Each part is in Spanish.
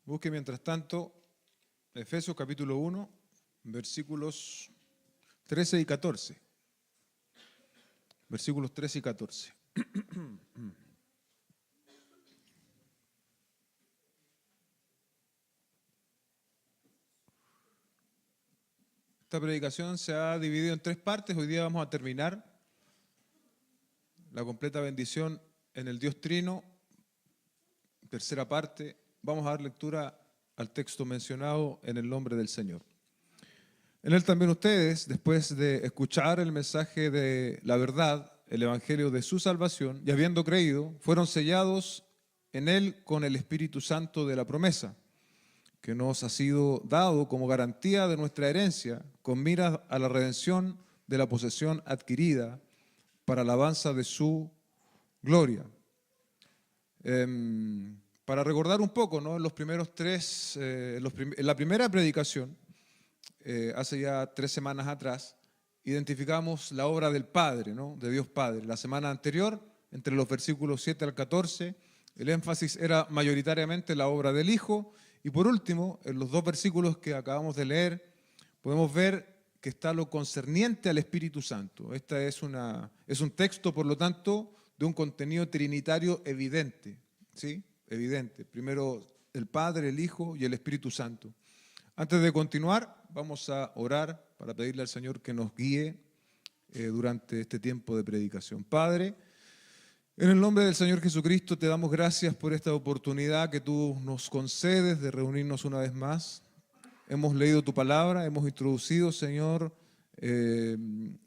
Busque mientras tanto Efesios capítulo 1, versículos 13 y 14. Versículos 13 y 14. Esta predicación se ha dividido en tres partes. Hoy día vamos a terminar la completa bendición en el Dios Trino. Tercera parte, vamos a dar lectura al texto mencionado en el nombre del Señor. En él también ustedes, después de escuchar el mensaje de la verdad, el evangelio de su salvación, y habiendo creído, fueron sellados en él con el Espíritu Santo de la promesa, que nos ha sido dado como garantía de nuestra herencia, con miras a la redención de la posesión adquirida para alabanza de su gloria. Para recordar un poco, ¿no? En los primeros tres, en la primera predicación, hace ya 3 semanas atrás, identificamos la obra del Padre, ¿no? De Dios Padre. La semana anterior, entre los versículos 7 al 14, el énfasis era mayoritariamente la obra del Hijo. Y por último, en los 2 versículos que acabamos de leer, podemos ver que está lo concerniente al Espíritu Santo. Esta es un texto, por lo tanto, de un contenido trinitario evidente, ¿sí? Evidente. Primero el Padre, el Hijo y el Espíritu Santo. Antes de continuar, vamos a orar para pedirle al Señor que nos guíe durante este tiempo de predicación. Padre, en el nombre del Señor Jesucristo te damos gracias por esta oportunidad que tú nos concedes de reunirnos una vez más. Hemos leído tu palabra, hemos introducido, Señor,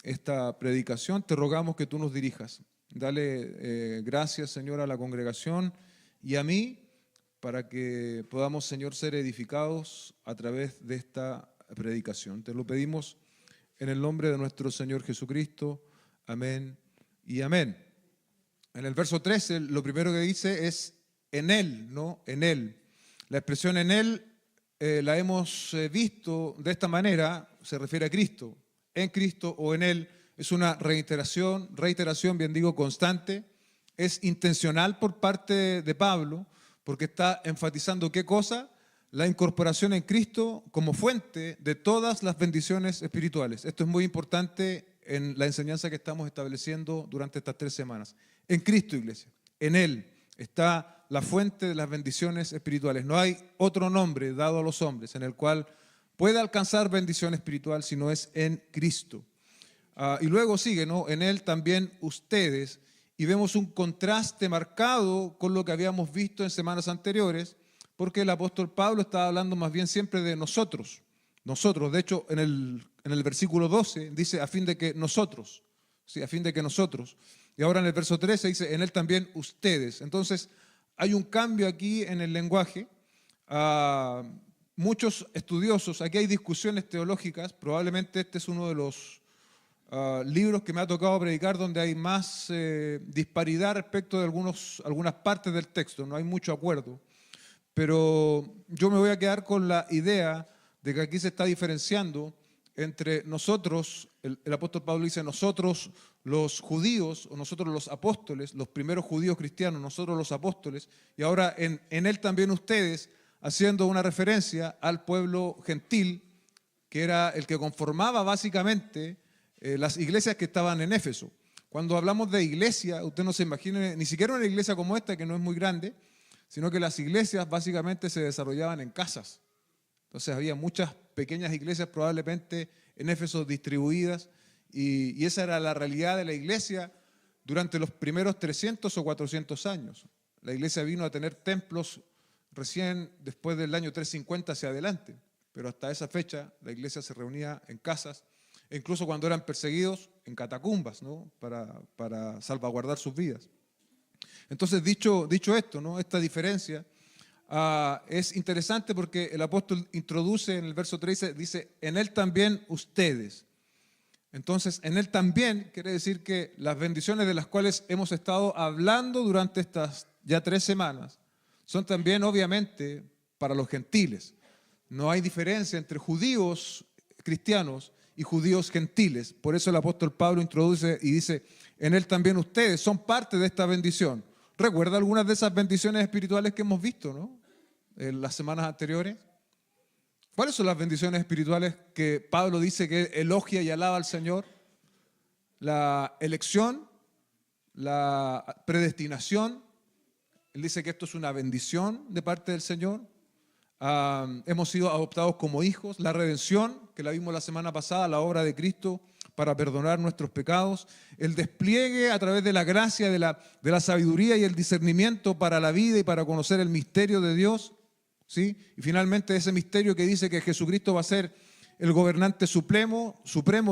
esta predicación. Te rogamos que tú nos dirijas. Dale gracias, Señor, a la congregación y a mí, para que podamos, Señor, ser edificados a través de esta predicación. Te lo pedimos en el nombre de nuestro Señor Jesucristo. Amén y amén. En el verso 13, lo primero que dice es en Él, ¿no? En Él. La expresión en Él la hemos visto de esta manera, se refiere a Cristo. En Cristo o en Él es una reiteración, bien digo, constante. Es intencional por parte de Pablo, porque está enfatizando ¿qué cosa? La incorporación en Cristo como fuente de todas las bendiciones espirituales. Esto es muy importante en la enseñanza que estamos estableciendo durante estas 3 semanas. En Cristo, iglesia, en Él está la fuente de las bendiciones espirituales. No hay otro nombre dado a los hombres en el cual pueda alcanzar bendición espiritual si no es en Cristo. Y luego sigue, ¿no? En Él también ustedes. Y vemos un contraste marcado con lo que habíamos visto en semanas anteriores, porque el apóstol Pablo estaba hablando más bien siempre de nosotros. Nosotros, de hecho, en el versículo 12 dice a fin de que nosotros, ¿sí? A fin de que nosotros. Y ahora en el verso 13 dice en él también ustedes. Entonces hay un cambio aquí en el lenguaje. Muchos estudiosos, aquí hay discusiones teológicas, probablemente este es uno de los libros que me ha tocado predicar donde hay más disparidad respecto de algunas partes del texto, no hay mucho acuerdo, pero yo me voy a quedar con la idea de que aquí se está diferenciando entre nosotros, el apóstol Pablo dice nosotros los judíos o nosotros los apóstoles, los primeros judíos cristianos, nosotros los apóstoles, y ahora en él también ustedes, haciendo una referencia al pueblo gentil, que era el que conformaba básicamente las iglesias que estaban en Éfeso. Cuando hablamos de iglesia, usted no se imagine ni siquiera una iglesia como esta, que no es muy grande, sino que las iglesias básicamente se desarrollaban en casas. Entonces había muchas pequeñas iglesias probablemente en Éfeso distribuidas, y esa era la realidad de la iglesia durante los primeros 300 o 400 años. La iglesia vino a tener templos recién después del año 350 hacia adelante, pero hasta esa fecha la iglesia se reunía en casas, e incluso cuando eran perseguidos en catacumbas, ¿no? para salvaguardar sus vidas. Entonces, dicho esto, ¿no? Esta diferencia es interesante porque el apóstol introduce en el verso 13, dice, en él también ustedes. Entonces, en él también quiere decir que las bendiciones de las cuales hemos estado hablando durante estas ya 3 semanas son también obviamente para los gentiles. No hay diferencia entre judíos cristianos y judíos gentiles. Por eso el apóstol Pablo introduce y dice, en él también ustedes son parte de esta bendición. Recuerda algunas de esas bendiciones espirituales que hemos visto, ¿no? en las semanas anteriores? ¿Cuáles son las bendiciones espirituales que Pablo dice que elogia y alaba al Señor? La elección, la predestinación. Él dice que esto es una bendición de parte del Señor. Hemos sido adoptados como hijos. La redención, que la vimos la semana pasada, la obra de Cristo para perdonar nuestros pecados. El despliegue a través de la gracia, de la sabiduría y el discernimiento para la vida y para conocer el misterio de Dios. ¿Sí? Y finalmente ese misterio que dice que Jesucristo va a ser el gobernante supremo,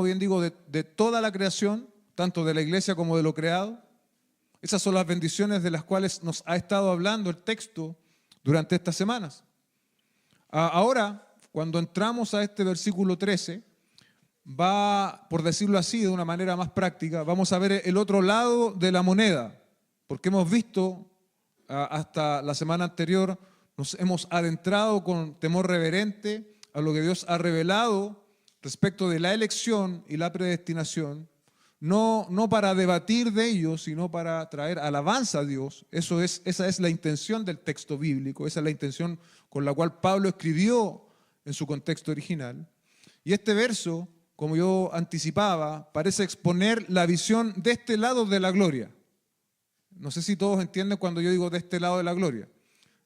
bien digo, de toda la creación, tanto de la iglesia como de lo creado. Esas son las bendiciones de las cuales nos ha estado hablando el texto durante estas semanas. Ahora, cuando entramos a este versículo 13, va, por decirlo así, de una manera más práctica, vamos a ver el otro lado de la moneda, porque hemos visto hasta la semana anterior, nos hemos adentrado con temor reverente a lo que Dios ha revelado respecto de la elección y la predestinación, no para debatir de ello, sino para traer alabanza a Dios. Esa es la intención del texto bíblico, esa es la intención con la cual Pablo escribió en su contexto original. Y este verso, como yo anticipaba, parece exponer la visión de este lado de la gloria. No sé si todos entienden cuando yo digo de este lado de la gloria.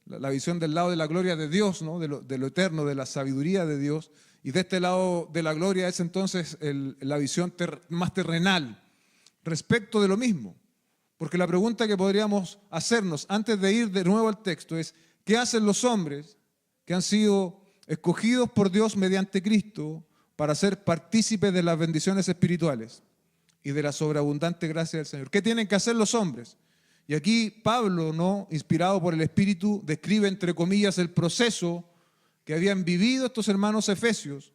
La visión del lado de la gloria de Dios, ¿no? de lo eterno, de la sabiduría de Dios. Y de este lado de la gloria es entonces la visión más terrenal respecto de lo mismo. Porque la pregunta que podríamos hacernos antes de ir de nuevo al texto es, ¿qué hacen los hombres que han sido escogidos por Dios mediante Cristo para ser partícipes de las bendiciones espirituales y de la sobreabundante gracia del Señor? ¿Qué tienen que hacer los hombres? Y aquí Pablo, ¿no?, inspirado por el Espíritu, describe entre comillas el proceso que habían vivido estos hermanos efesios,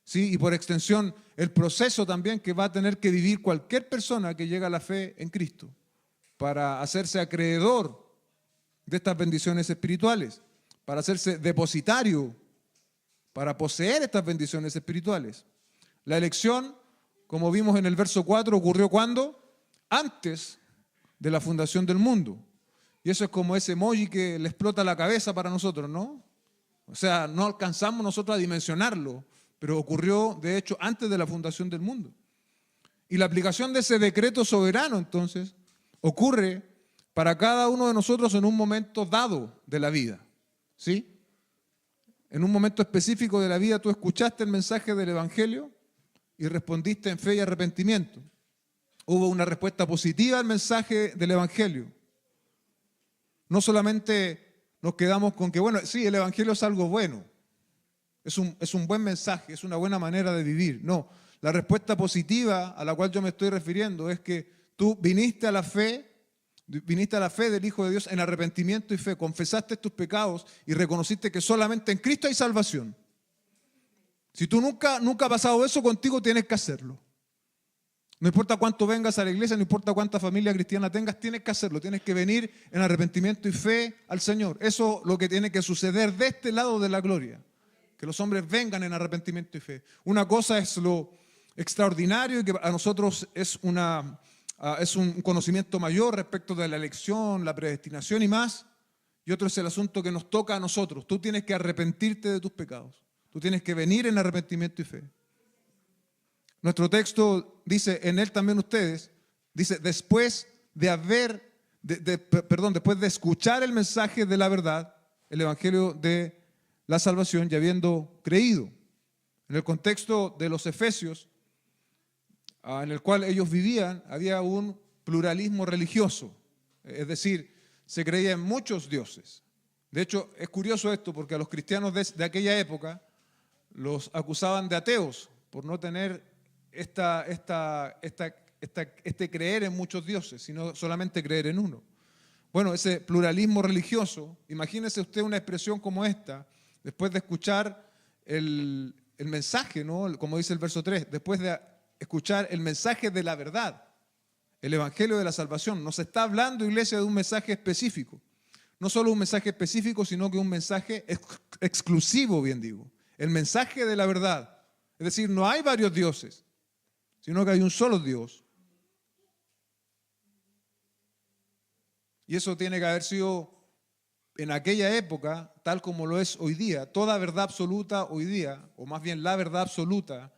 ¿sí? Y por extensión el proceso también que va a tener que vivir cualquier persona que llega a la fe en Cristo para hacerse acreedor de estas bendiciones espirituales, para hacerse depositario, para poseer estas bendiciones espirituales. La elección, como vimos en el verso 4, ocurrió ¿cuándo? Antes de la fundación del mundo. Y eso es como ese emoji que le explota la cabeza para nosotros, ¿no? O sea, no alcanzamos nosotros a dimensionarlo, pero ocurrió, de hecho, antes de la fundación del mundo. Y la aplicación de ese decreto soberano, entonces, ocurre para cada uno de nosotros en un momento dado de la vida, ¿sí? En un momento específico de la vida tú escuchaste el mensaje del Evangelio y respondiste en fe y arrepentimiento. Hubo una respuesta positiva al mensaje del Evangelio. No solamente nos quedamos con que, bueno, sí, el Evangelio es algo bueno, es un buen mensaje, es una buena manera de vivir. No, la respuesta positiva a la cual yo me estoy refiriendo es que tú viniste a la fe del Hijo de Dios en arrepentimiento y fe, confesaste tus pecados y reconociste que solamente en Cristo hay salvación. Si tú nunca ha pasado eso contigo, tienes que hacerlo. No importa cuánto vengas a la iglesia, no importa cuánta familia cristiana tengas, tienes que hacerlo, tienes que venir en arrepentimiento y fe al Señor. Eso es lo que tiene que suceder de este lado de la gloria, que los hombres vengan en arrepentimiento y fe. Una cosa es lo extraordinario y que a nosotros es un conocimiento mayor respecto de la elección, la predestinación y más, y otro es el asunto que nos toca a nosotros. Tú tienes que arrepentirte de tus pecados, tú tienes que venir en arrepentimiento y fe. Nuestro texto dice, en él también ustedes, dice, después de escuchar el mensaje de la verdad, el evangelio de la salvación, y habiendo creído. En el contexto de los efesios, en el cual ellos vivían, había un pluralismo religioso, es decir, se creía en muchos dioses. De hecho, es curioso esto porque a los cristianos de aquella época los acusaban de ateos por no tener este creer en muchos dioses, sino solamente creer en uno. Bueno, ese pluralismo religioso, imagínese usted una expresión como esta, después de escuchar el mensaje, ¿no? Como dice el verso 3, después de escuchar el mensaje de la verdad, el evangelio de la salvación. Nos está hablando, iglesia, de un mensaje específico. No solo un mensaje específico, sino que un mensaje exclusivo, bien digo. El mensaje de la verdad. Es decir, no hay varios dioses, sino que hay un solo Dios. Y eso tiene que haber sido en aquella época, tal como lo es hoy día, toda verdad absoluta hoy día, o más bien la verdad absoluta,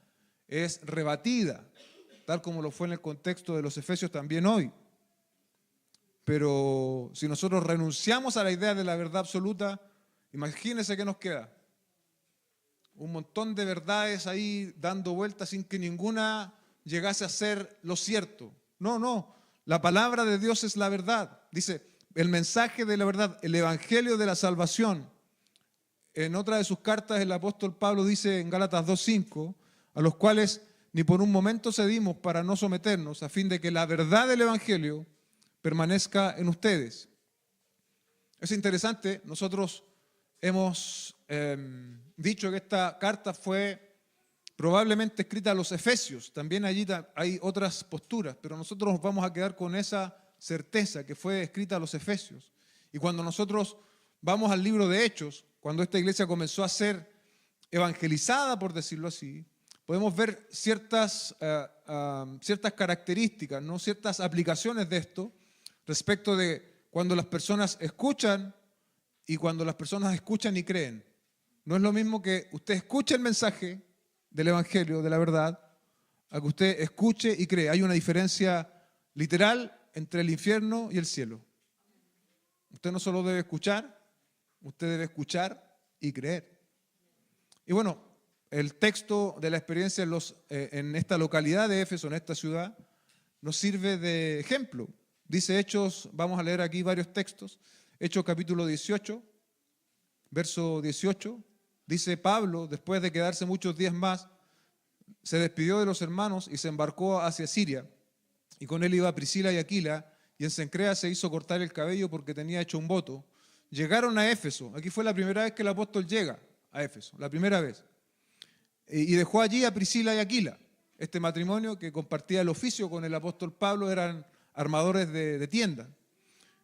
es rebatida, tal como lo fue en el contexto de los Efesios también hoy. Pero si nosotros renunciamos a la idea de la verdad absoluta, imagínense qué nos queda. Un montón de verdades ahí dando vueltas sin que ninguna llegase a ser lo cierto. No, no. La palabra de Dios es la verdad. Dice, el mensaje de la verdad, el evangelio de la salvación. En otra de sus cartas el apóstol Pablo dice en Gálatas 2:5, a los cuales ni por un momento cedimos para no someternos, a fin de que la verdad del evangelio permanezca en ustedes. Es interesante, nosotros hemos dicho que esta carta fue probablemente escrita a los Efesios. También allí hay otras posturas, pero nosotros nos vamos a quedar con esa certeza que fue escrita a los Efesios. Y cuando nosotros vamos al libro de Hechos, cuando esta iglesia comenzó a ser evangelizada, por decirlo así, podemos ver ciertas características, ¿no? Ciertas aplicaciones de esto respecto de cuando las personas escuchan y cuando las personas escuchan y creen. No es lo mismo que usted escuche el mensaje del evangelio, de la verdad, a que usted escuche y cree. Hay una diferencia literal entre el infierno y el cielo. Usted no solo debe escuchar, usted debe escuchar y creer. Y bueno, el texto de la experiencia en esta localidad de Éfeso, en esta ciudad, nos sirve de ejemplo. Dice Hechos, vamos a leer aquí varios textos. Hechos capítulo 18, verso 18. Dice Pablo, después de quedarse muchos días más, se despidió de los hermanos y se embarcó hacia Siria. Y con él iba Priscila y Aquila, y en Cencrea se hizo cortar el cabello porque tenía hecho un voto. Llegaron a Éfeso. Aquí fue la primera vez que el apóstol llega a Éfeso, la primera vez. Y dejó allí a Priscila y Aquila. Este matrimonio que compartía el oficio con el apóstol Pablo eran armadores de tiendas.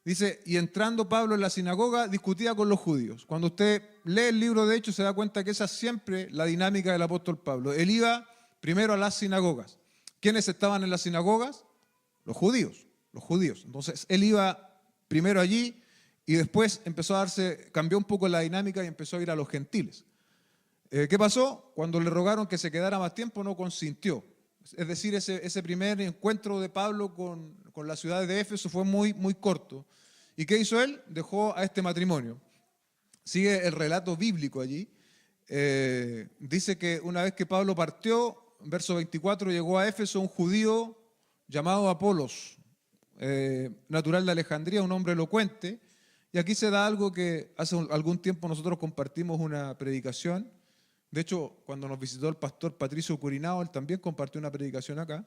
Dice, y entrando Pablo en la sinagoga, discutía con los judíos. Cuando usted lee el libro de Hechos, se da cuenta que esa es siempre la dinámica del apóstol Pablo. Él iba primero a las sinagogas. ¿Quiénes estaban en las sinagogas? Los judíos. Entonces, él iba primero allí y después cambió un poco la dinámica y empezó a ir a los gentiles. ¿Qué pasó? Cuando le rogaron que se quedara más tiempo, no consintió. Es decir, ese primer encuentro de Pablo con la ciudad de Éfeso fue muy, muy corto. ¿Y qué hizo él? Dejó a este matrimonio. Sigue el relato bíblico allí. Dice que una vez que Pablo partió, en verso 24, llegó a Éfeso un judío llamado Apolos, natural de Alejandría, un hombre elocuente. Y aquí se da algo que hace algún tiempo nosotros compartimos una predicación. De hecho, cuando nos visitó el pastor Patricio Curinao, él también compartió una predicación acá.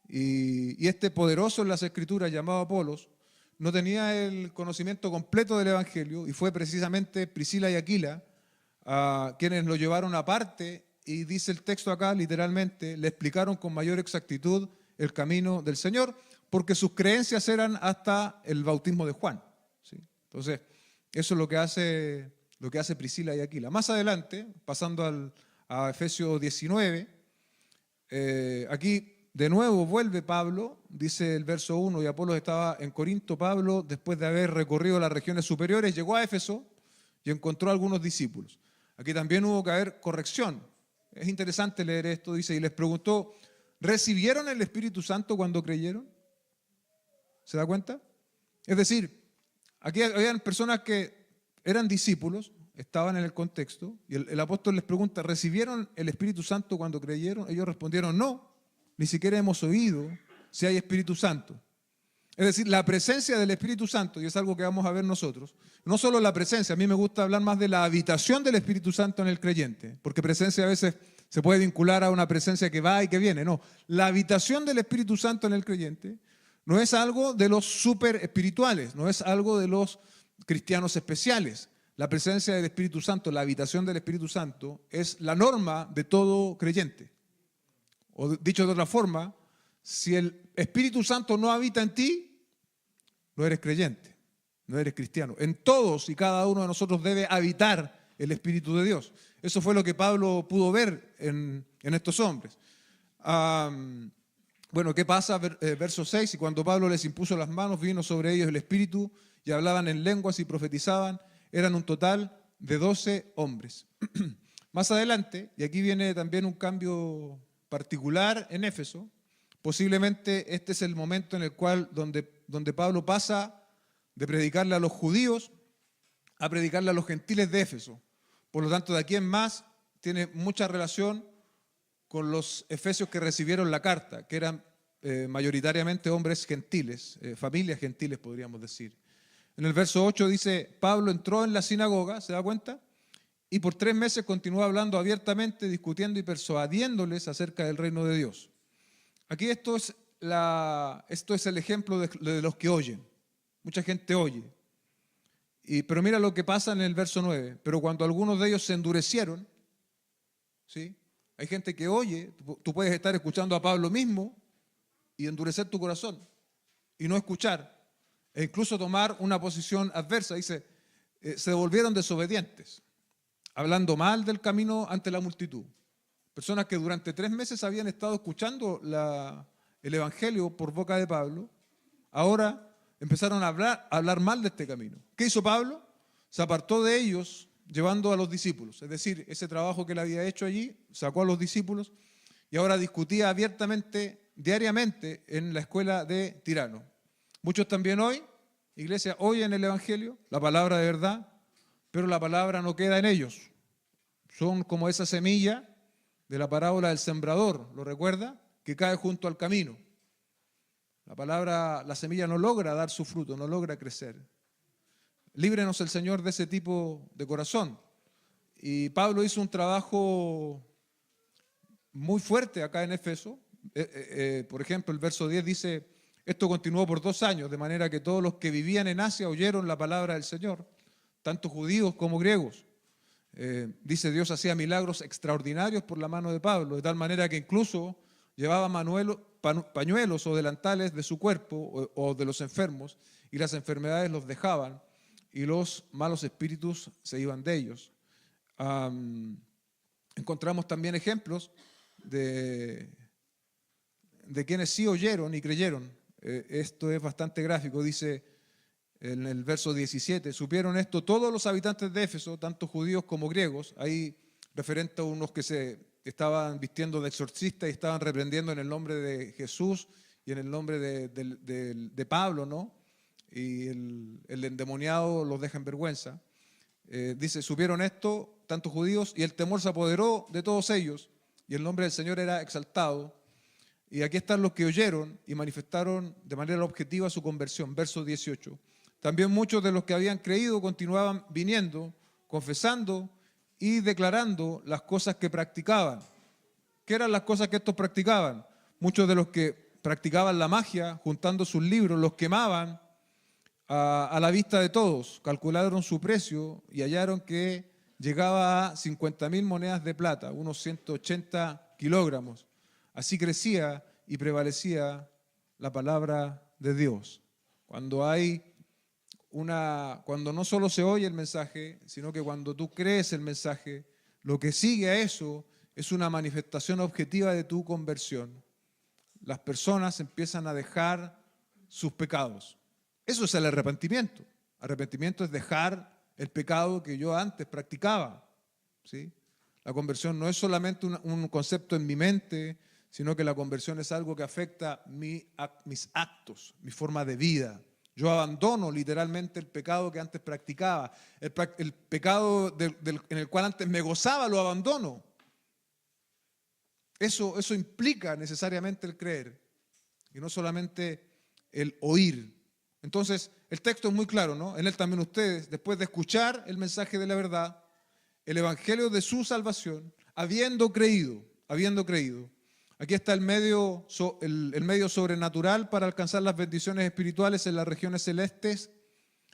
Y este poderoso en las Escrituras llamado Apolos no tenía el conocimiento completo del Evangelio y fue precisamente Priscila y Aquila quienes lo llevaron aparte y dice el texto acá literalmente, le explicaron con mayor exactitud el camino del Señor porque sus creencias eran hasta el bautismo de Juan. ¿Sí? Entonces, eso es lo que hace Priscila y Aquila. Más adelante, pasando a Efesios 19, aquí de nuevo vuelve Pablo, dice el verso 1, y Apolos estaba en Corinto. Pablo, después de haber recorrido las regiones superiores, llegó a Éfeso y encontró a algunos discípulos. Aquí también hubo que haber corrección. Es interesante leer esto, dice, y les preguntó, ¿recibieron el Espíritu Santo cuando creyeron? ¿Se da cuenta? Es decir, aquí habían personas que eran discípulos, estaban en el contexto, y el apóstol les pregunta, ¿recibieron el Espíritu Santo cuando creyeron? Ellos respondieron, no, ni siquiera hemos oído si hay Espíritu Santo. Es decir, la presencia del Espíritu Santo, y es algo que vamos a ver nosotros, no solo la presencia, a mí me gusta hablar más de la habitación del Espíritu Santo en el creyente, porque presencia a veces se puede vincular a una presencia que va y que viene. No, la habitación del Espíritu Santo en el creyente no es algo de los súper espirituales, no es algo de los cristianos especiales. La presencia del Espíritu Santo, la habitación del Espíritu Santo es la norma de todo creyente. O dicho de otra forma, si el Espíritu Santo no habita en ti, no eres creyente, no eres cristiano. En todos y cada uno de nosotros debe habitar el Espíritu de Dios. Eso fue lo que Pablo pudo ver en estos hombres. Bueno, ¿qué pasa? Verso 6, y cuando Pablo les impuso las manos, vino sobre ellos el Espíritu y hablaban en lenguas y profetizaban. Eran un total de 12 hombres. Más adelante, y aquí viene también un cambio particular en Éfeso, posiblemente este es el momento en el cual donde Pablo pasa de predicarle a los judíos a predicarle a los gentiles de Éfeso. Por lo tanto, de aquí en más tiene mucha relación con los efesios que recibieron la carta, que eran mayoritariamente hombres gentiles, familias gentiles podríamos decir. En el verso 8 dice, Pablo entró en la sinagoga, ¿se da cuenta? Y por 3 meses continuó hablando abiertamente, discutiendo y persuadiéndoles acerca del reino de Dios. Aquí esto es el ejemplo de los que oyen. Mucha gente oye. Pero mira lo que pasa en el verso 9. Pero cuando algunos de ellos se endurecieron, ¿sí? Hay gente que oye, tú puedes estar escuchando a Pablo mismo y endurecer tu corazón y no escuchar e incluso tomar una posición adversa. Dice, se volvieron desobedientes, hablando mal del camino ante la multitud. Personas que durante 3 meses habían estado escuchando el Evangelio por boca de Pablo, ahora empezaron a hablar mal de este camino. ¿Qué hizo Pablo? Se apartó de ellos llevando a los discípulos. Es decir, ese trabajo que él había hecho allí, sacó a los discípulos y ahora discutía abiertamente, diariamente, en la escuela de Tirano. Muchos también hoy, iglesia, oyen el Evangelio, la palabra de verdad, pero la palabra no queda en ellos. Son como esa semilla de la parábola del sembrador, ¿lo recuerda? Que cae junto al camino. La semilla no logra dar su fruto, no logra crecer. Líbrenos el Señor de ese tipo de corazón. Y Pablo hizo un trabajo muy fuerte acá en Éfeso. Por ejemplo, el verso 10 dice, esto continuó por 2 años, de manera que todos los que vivían en Asia oyeron la palabra del Señor, tanto judíos como griegos. Dice, Dios hacía milagros extraordinarios por la mano de Pablo, de tal manera que incluso llevaba pañuelos o delantales de su cuerpo o de los enfermos, y las enfermedades los dejaban y los malos espíritus se iban de ellos. Encontramos también ejemplos de quienes sí oyeron y creyeron. Esto es bastante gráfico, dice en el verso 17, supieron esto todos los habitantes de Éfeso, tanto judíos como griegos, ahí referente a unos que se estaban vistiendo de exorcistas y estaban reprendiendo en el nombre de Jesús y en el nombre de Pablo, ¿no? Y el endemoniado los deja en vergüenza. Dice, supieron esto tanto judíos y el temor se apoderó de todos ellos y el nombre del Señor era exaltado. Y aquí están los que oyeron y manifestaron de manera objetiva su conversión. Verso 18. También muchos de los que habían creído continuaban viniendo, confesando y declarando las cosas que practicaban. ¿Qué eran las cosas que estos practicaban? Muchos de los que practicaban la magia, juntando sus libros, los quemaban a la vista de todos. Calcularon su precio y hallaron que llegaba a 50.000 monedas de plata, unos 180 kilogramos. Así crecía y prevalecía la palabra de Dios. Cuando no solo se oye el mensaje, sino que cuando tú crees el mensaje, lo que sigue a eso es una manifestación objetiva de tu conversión. Las personas empiezan a dejar sus pecados. Eso es el arrepentimiento. Arrepentimiento es dejar el pecado que yo antes practicaba, ¿sí? La conversión no es solamente un concepto en mi mente, sino que la conversión es algo que afecta mis actos, mi forma de vida. Yo abandono literalmente el pecado que antes practicaba. El pecado en el cual antes me gozaba, lo abandono. Eso implica necesariamente el creer y no solamente el oír. Entonces, el texto es muy claro, ¿no? En él también ustedes, después de escuchar el mensaje de la verdad, el evangelio de su salvación, habiendo creído. Aquí está el medio sobrenatural para alcanzar las bendiciones espirituales en las regiones celestes,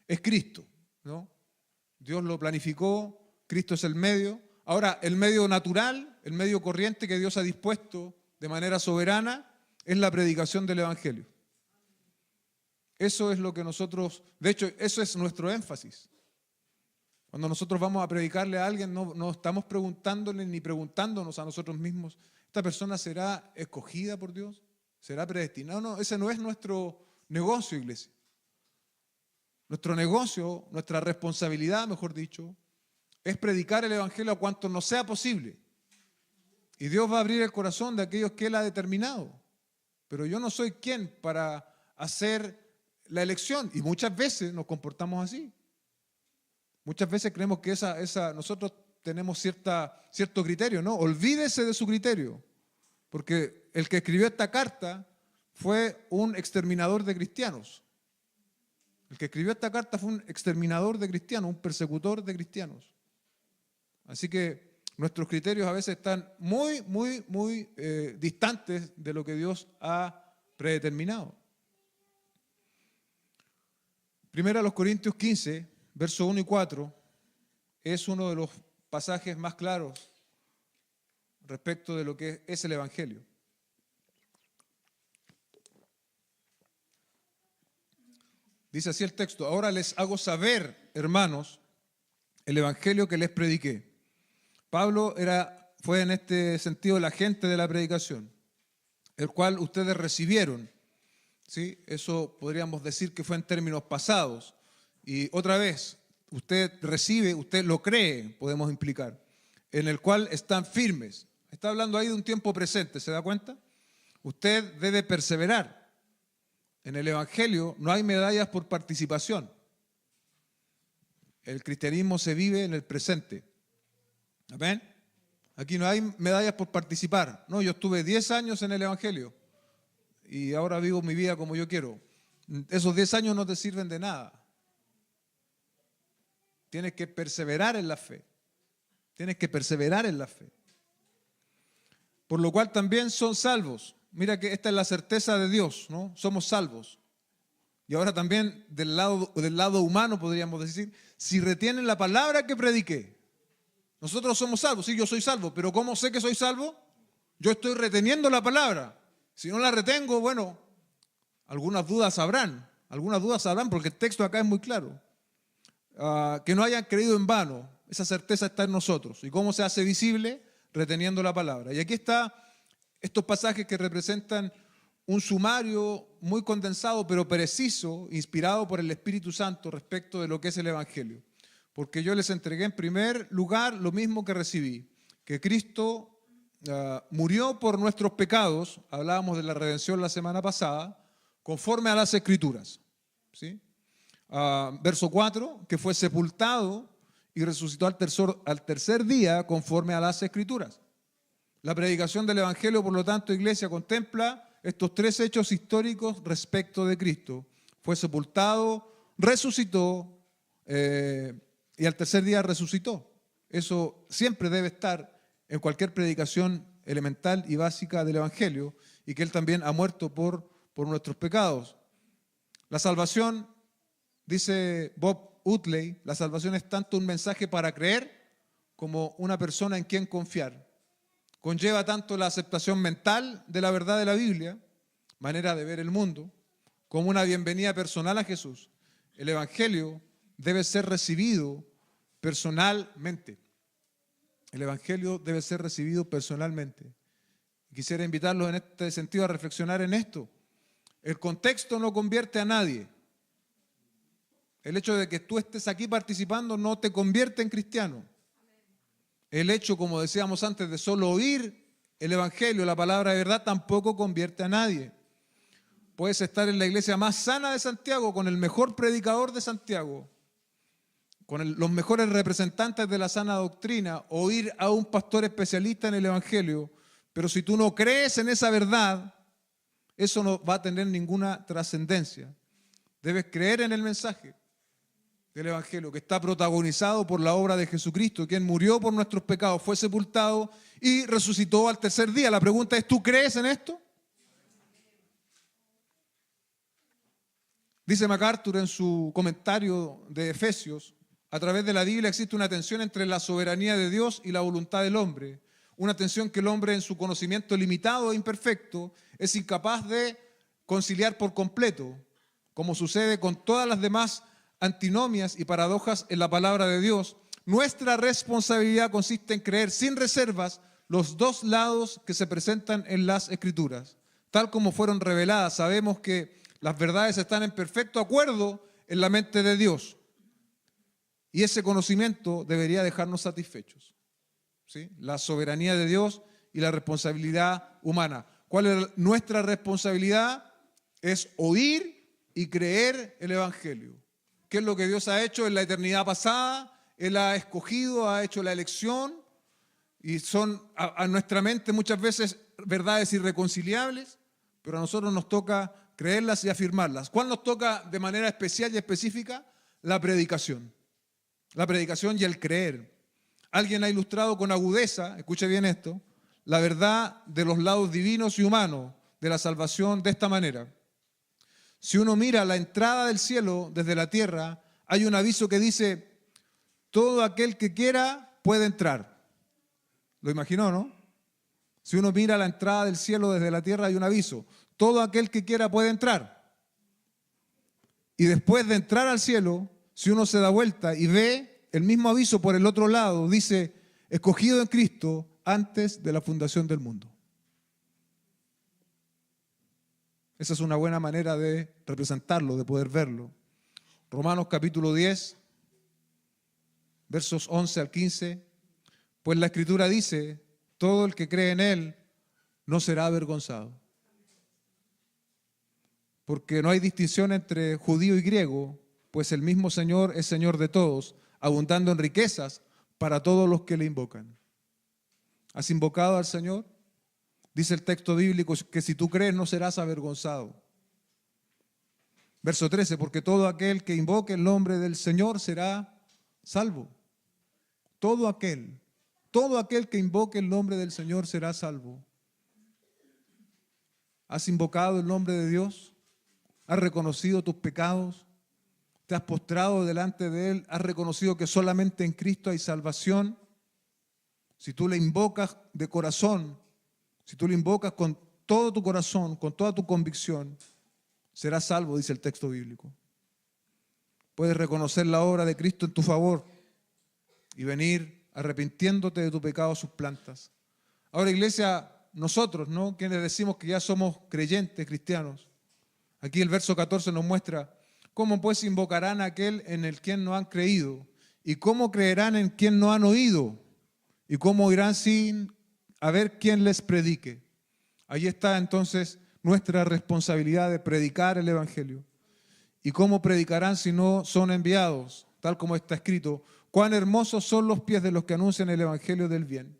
es Cristo, ¿no? Dios lo planificó, Cristo es el medio. Ahora, el medio natural, el medio corriente que Dios ha dispuesto de manera soberana, es la predicación del evangelio. Eso es lo que nosotros, de hecho, eso es nuestro énfasis. Cuando nosotros vamos a predicarle a alguien, no estamos preguntándole ni preguntándonos a nosotros mismos, ¿esta persona será escogida por Dios? ¿Será predestinada? No, ese no es nuestro negocio, iglesia. nuestro negocio, nuestra responsabilidad, mejor dicho, es predicar el Evangelio a cuanto nos sea posible. Y Dios va a abrir el corazón de aquellos que Él ha determinado. Pero yo no soy quien para hacer la elección. Y muchas veces nos comportamos así. Muchas veces creemos que nosotros tenemos cierto criterio, ¿no? Olvídese de su criterio. Porque el que escribió esta carta fue un exterminador de cristianos. El que escribió esta carta fue un exterminador de cristianos, un persecutor de cristianos. Así que nuestros criterios a veces están muy distantes de lo que Dios ha predeterminado. Primera a los Corintios 15, versos 1 y 4, es uno de los pasajes más claros respecto de lo que es el Evangelio. Dice así el texto: ahora les hago saber, hermanos, el Evangelio que les prediqué. Pablo fue en este sentido el agente de la predicación, el cual ustedes recibieron. ¿Sí? Eso podríamos decir que fue en términos pasados. Y otra vez, usted recibe, usted lo cree, podemos implicar, en el cual están firmes. Está hablando ahí de un tiempo presente, ¿se da cuenta? Usted debe perseverar. En el Evangelio no hay medallas por participación. El cristianismo se vive en el presente. ¿Amén? Aquí no hay medallas por participar. No, yo estuve 10 años en el Evangelio y ahora vivo mi vida como yo quiero. Esos 10 años no te sirven de nada. Tienes que perseverar en la fe. Tienes que perseverar en la fe. Por lo cual también son salvos. Mira que esta es la certeza de Dios, ¿no? Somos salvos. Y ahora también del lado humano podríamos decir, si retienen la palabra que prediqué. Nosotros somos salvos, sí, yo soy salvo, pero ¿cómo sé que soy salvo? Yo estoy reteniendo la palabra. Si no la retengo, bueno, algunas dudas habrán porque el texto acá es muy claro. Que no hayan creído en vano, esa certeza está en nosotros. ¿Y cómo se hace visible? Reteniendo la palabra. Y aquí está estos pasajes que representan un sumario muy condensado, pero preciso, inspirado por el Espíritu Santo respecto de lo que es el Evangelio. Porque yo les entregué en primer lugar lo mismo que recibí, que Cristo murió por nuestros pecados, hablábamos de la redención la semana pasada, conforme a las Escrituras. ¿Sí? Verso 4, que fue sepultado y resucitó al tercer día conforme a las Escrituras. La predicación del Evangelio, por lo tanto, Iglesia, contempla estos tres hechos históricos respecto de Cristo. Fue sepultado, resucitó y al tercer día resucitó. Eso siempre debe estar en cualquier predicación elemental y básica del Evangelio, y que Él también ha muerto por nuestros pecados. La salvación, dice Bob Utley, la salvación es tanto un mensaje para creer como una persona en quien confiar. Conlleva tanto la aceptación mental de la verdad de la Biblia, manera de ver el mundo, como una bienvenida personal a Jesús. El Evangelio debe ser recibido personalmente. El Evangelio debe ser recibido personalmente. Quisiera invitarlos en este sentido a reflexionar en esto. El contexto no convierte a nadie. El hecho de que tú estés aquí participando no te convierte en cristiano. El hecho, como decíamos antes, de solo oír el Evangelio, la palabra de verdad, tampoco convierte a nadie. Puedes estar en la iglesia más sana de Santiago, con el mejor predicador de Santiago, con los mejores representantes de la sana doctrina, o ir a un pastor especialista en el Evangelio, pero si tú no crees en esa verdad, eso no va a tener ninguna trascendencia. Debes creer en el mensaje del Evangelio, que está protagonizado por la obra de Jesucristo, quien murió por nuestros pecados, fue sepultado y resucitó al tercer día. La pregunta es, ¿tú crees en esto? Dice MacArthur en su comentario de Efesios, a través de la Biblia existe una tensión entre la soberanía de Dios y la voluntad del hombre, una tensión que el hombre en su conocimiento limitado e imperfecto es incapaz de conciliar por completo, como sucede con todas las demás antinomias y paradojas en la palabra de Dios. Nuestra responsabilidad consiste en creer sin reservas los dos lados que se presentan en las Escrituras. Tal como fueron reveladas, sabemos que las verdades están en perfecto acuerdo en la mente de Dios. Y ese conocimiento debería dejarnos satisfechos. ¿Sí? La soberanía de Dios y la responsabilidad humana. ¿Cuál es nuestra responsabilidad? Es oír y creer el Evangelio. ¿Qué es lo que Dios ha hecho en la eternidad pasada? Él ha escogido, ha hecho la elección y son a nuestra mente muchas veces verdades irreconciliables, pero a nosotros nos toca creerlas y afirmarlas. ¿Cuál nos toca de manera especial y específica? La predicación. La predicación y el creer. Alguien ha ilustrado con agudeza, escuche bien esto, la verdad de los lados divinos y humanos de la salvación de esta manera. Si uno mira la entrada del cielo desde la tierra, hay un aviso que dice, todo aquel que quiera puede entrar. ¿Lo imaginó, no? Si uno mira la entrada del cielo desde la tierra, hay un aviso, todo aquel que quiera puede entrar. Y después de entrar al cielo, si uno se da vuelta y ve el mismo aviso por el otro lado, dice, escogido en Cristo antes de la fundación del mundo. Esa es una buena manera de representarlo, de poder verlo. Romanos capítulo 10, versos 11 al 15. Pues la Escritura dice, todo el que cree en Él no será avergonzado. Porque no hay distinción entre judío y griego, pues el mismo Señor es Señor de todos, abundando en riquezas para todos los que le invocan. ¿Has invocado al Señor? Dice el texto bíblico que si tú crees no serás avergonzado. Verso 13, porque todo aquel que invoque el nombre del Señor será salvo. Todo aquel que invoque el nombre del Señor será salvo. ¿Has invocado el nombre de Dios? ¿Has reconocido tus pecados? ¿Te has postrado delante de Él? ¿Has reconocido que solamente en Cristo hay salvación? Si tú le invocas de corazón, si tú le invocas con todo tu corazón, con toda tu convicción, serás salvo, dice el texto bíblico. Puedes reconocer la obra de Cristo en tu favor y venir arrepintiéndote de tu pecado a sus plantas. Ahora, iglesia, nosotros, ¿no? Quienes decimos que ya somos creyentes, cristianos. Aquí el verso 14 nos muestra cómo pues invocarán a aquel en el quien no han creído y cómo creerán en quien no han oído y cómo irán sin haber quien les predique. Ahí está entonces nuestra responsabilidad de predicar el Evangelio. ¿Y cómo predicarán si no son enviados? Tal como está escrito, cuán hermosos son los pies de los que anuncian el Evangelio del bien.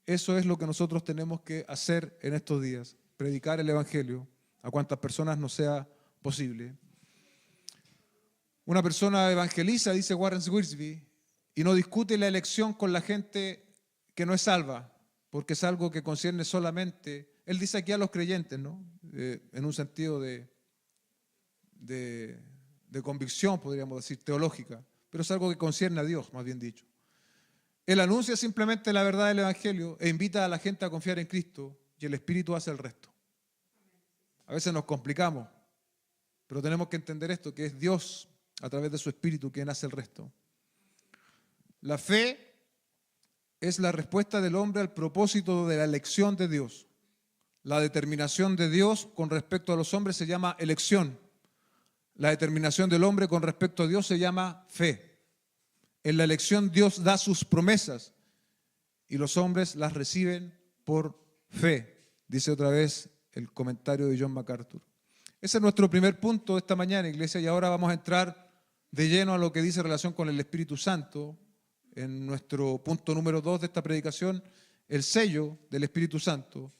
Eso es lo que nosotros tenemos que hacer en estos días, predicar el Evangelio a cuantas personas nos sea posible. Una persona evangeliza, dice Warren Wiersbe, y no discute la elección con la gente que no es salva, porque es algo que concierne solamente, él dice aquí a los creyentes, ¿no? En un sentido de convicción, podríamos decir, teológica, pero es algo que concierne a Dios, más bien dicho. Él anuncia simplemente la verdad del Evangelio e invita a la gente a confiar en Cristo y el Espíritu hace el resto. A veces nos complicamos, pero tenemos que entender esto, que es Dios a través de su Espíritu quien hace el resto. La fe es la respuesta del hombre al propósito de la elección de Dios. La determinación de Dios con respecto a los hombres se llama elección. La determinación del hombre con respecto a Dios se llama fe. En la elección Dios da sus promesas y los hombres las reciben por fe, dice otra vez el comentario de John MacArthur. Ese es nuestro primer punto de esta mañana, iglesia, y ahora vamos a entrar de lleno a lo que dice en relación con el Espíritu Santo, en nuestro punto número 2 de esta predicación, el sello del Espíritu Santo.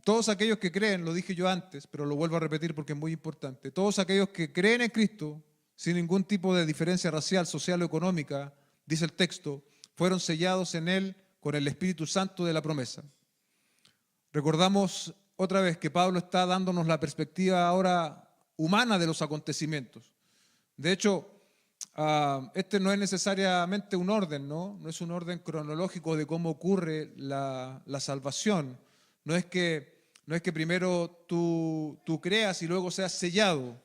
Todos aquellos que creen, lo dije yo antes, pero lo vuelvo a repetir porque es muy importante, todos aquellos que creen en Cristo, sin ningún tipo de diferencia racial, social o económica, dice el texto, fueron sellados en Él con el Espíritu Santo de la promesa. Recordamos otra vez que Pablo está dándonos la perspectiva ahora humana de los acontecimientos. De hecho, este no es necesariamente un orden, ¿no? No es un orden cronológico de cómo ocurre la salvación. No es que primero tú creas y luego seas sellado.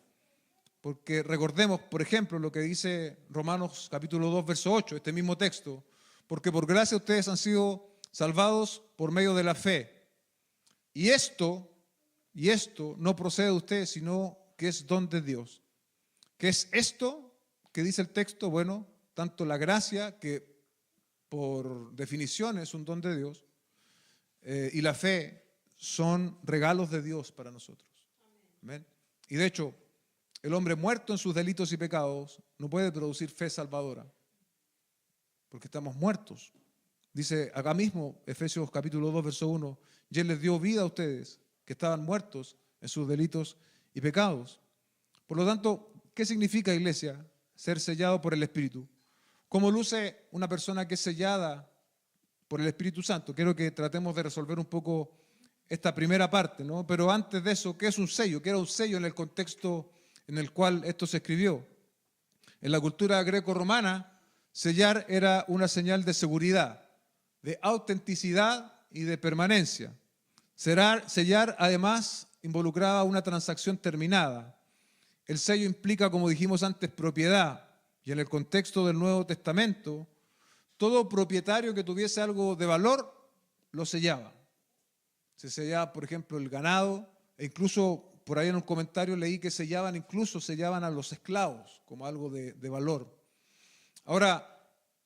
Porque recordemos, por ejemplo, lo que dice Romanos capítulo 2, verso 8, este mismo texto. Porque por gracia ustedes han sido salvados por medio de la fe. Y esto no procede de ustedes, sino que es don de Dios. ¿Qué es esto que dice el texto? Bueno, tanto la gracia, que por definición es un don de Dios, y la fe son regalos de Dios para nosotros. Amén. Y de hecho, el hombre muerto en sus delitos y pecados no puede producir fe salvadora, porque estamos muertos. Dice acá mismo, Efesios capítulo 2, verso 1, y Él les dio vida a ustedes, que estaban muertos en sus delitos y pecados. Por lo tanto, ¿qué significa, iglesia, ser sellado por el Espíritu? ¿Cómo luce una persona que es sellada por el Espíritu Santo? Quiero que tratemos de resolver un poco esta primera parte, ¿no? Pero antes de eso, ¿qué es un sello? ¿Qué era un sello en el contexto en el cual esto se escribió? En la cultura greco-romana, sellar era una señal de seguridad, de autenticidad y de permanencia. Sellar, además, involucraba una transacción terminada. El sello implica, como dijimos antes, propiedad. Y en el contexto del Nuevo Testamento, todo propietario que tuviese algo de valor, lo sellaba. Se sellaba, por ejemplo, el ganado, e incluso por ahí en un comentario leí que sellaban a los esclavos como algo de valor. Ahora,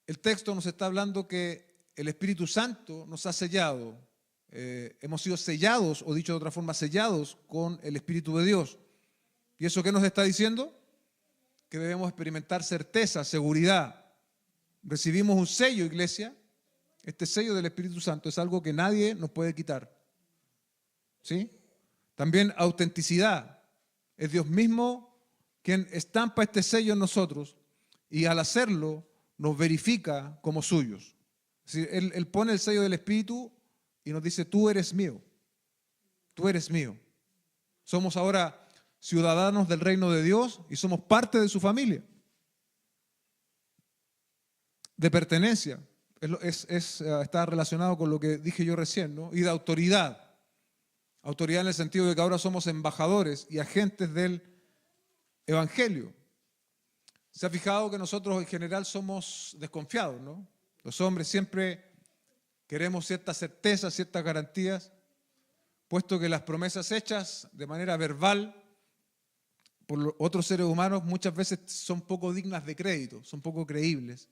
el texto nos está hablando que el Espíritu Santo nos ha sellado. Hemos sido sellados, o dicho de otra forma, sellados con el Espíritu de Dios. ¿Y eso qué nos está diciendo? Que debemos experimentar certeza, seguridad. Recibimos un sello, iglesia. Este sello del Espíritu Santo es algo que nadie nos puede quitar. ¿Sí? También autenticidad. Es Dios mismo quien estampa este sello en nosotros y al hacerlo nos verifica como suyos. Es decir, Él pone el sello del Espíritu y nos dice, tú eres mío. Tú eres mío. Somos ahora ciudadanos del reino de Dios y somos parte de su familia. De pertenencia. Está relacionado con lo que dije yo recién, ¿no? Y de autoridad. Autoridad en el sentido de que ahora somos embajadores y agentes del Evangelio. Se ha fijado que nosotros en general somos desconfiados, ¿no? Los hombres siempre queremos ciertas certezas, ciertas garantías, puesto que las promesas hechas de manera verbal por otros seres humanos muchas veces son poco dignas de crédito, son poco creíbles.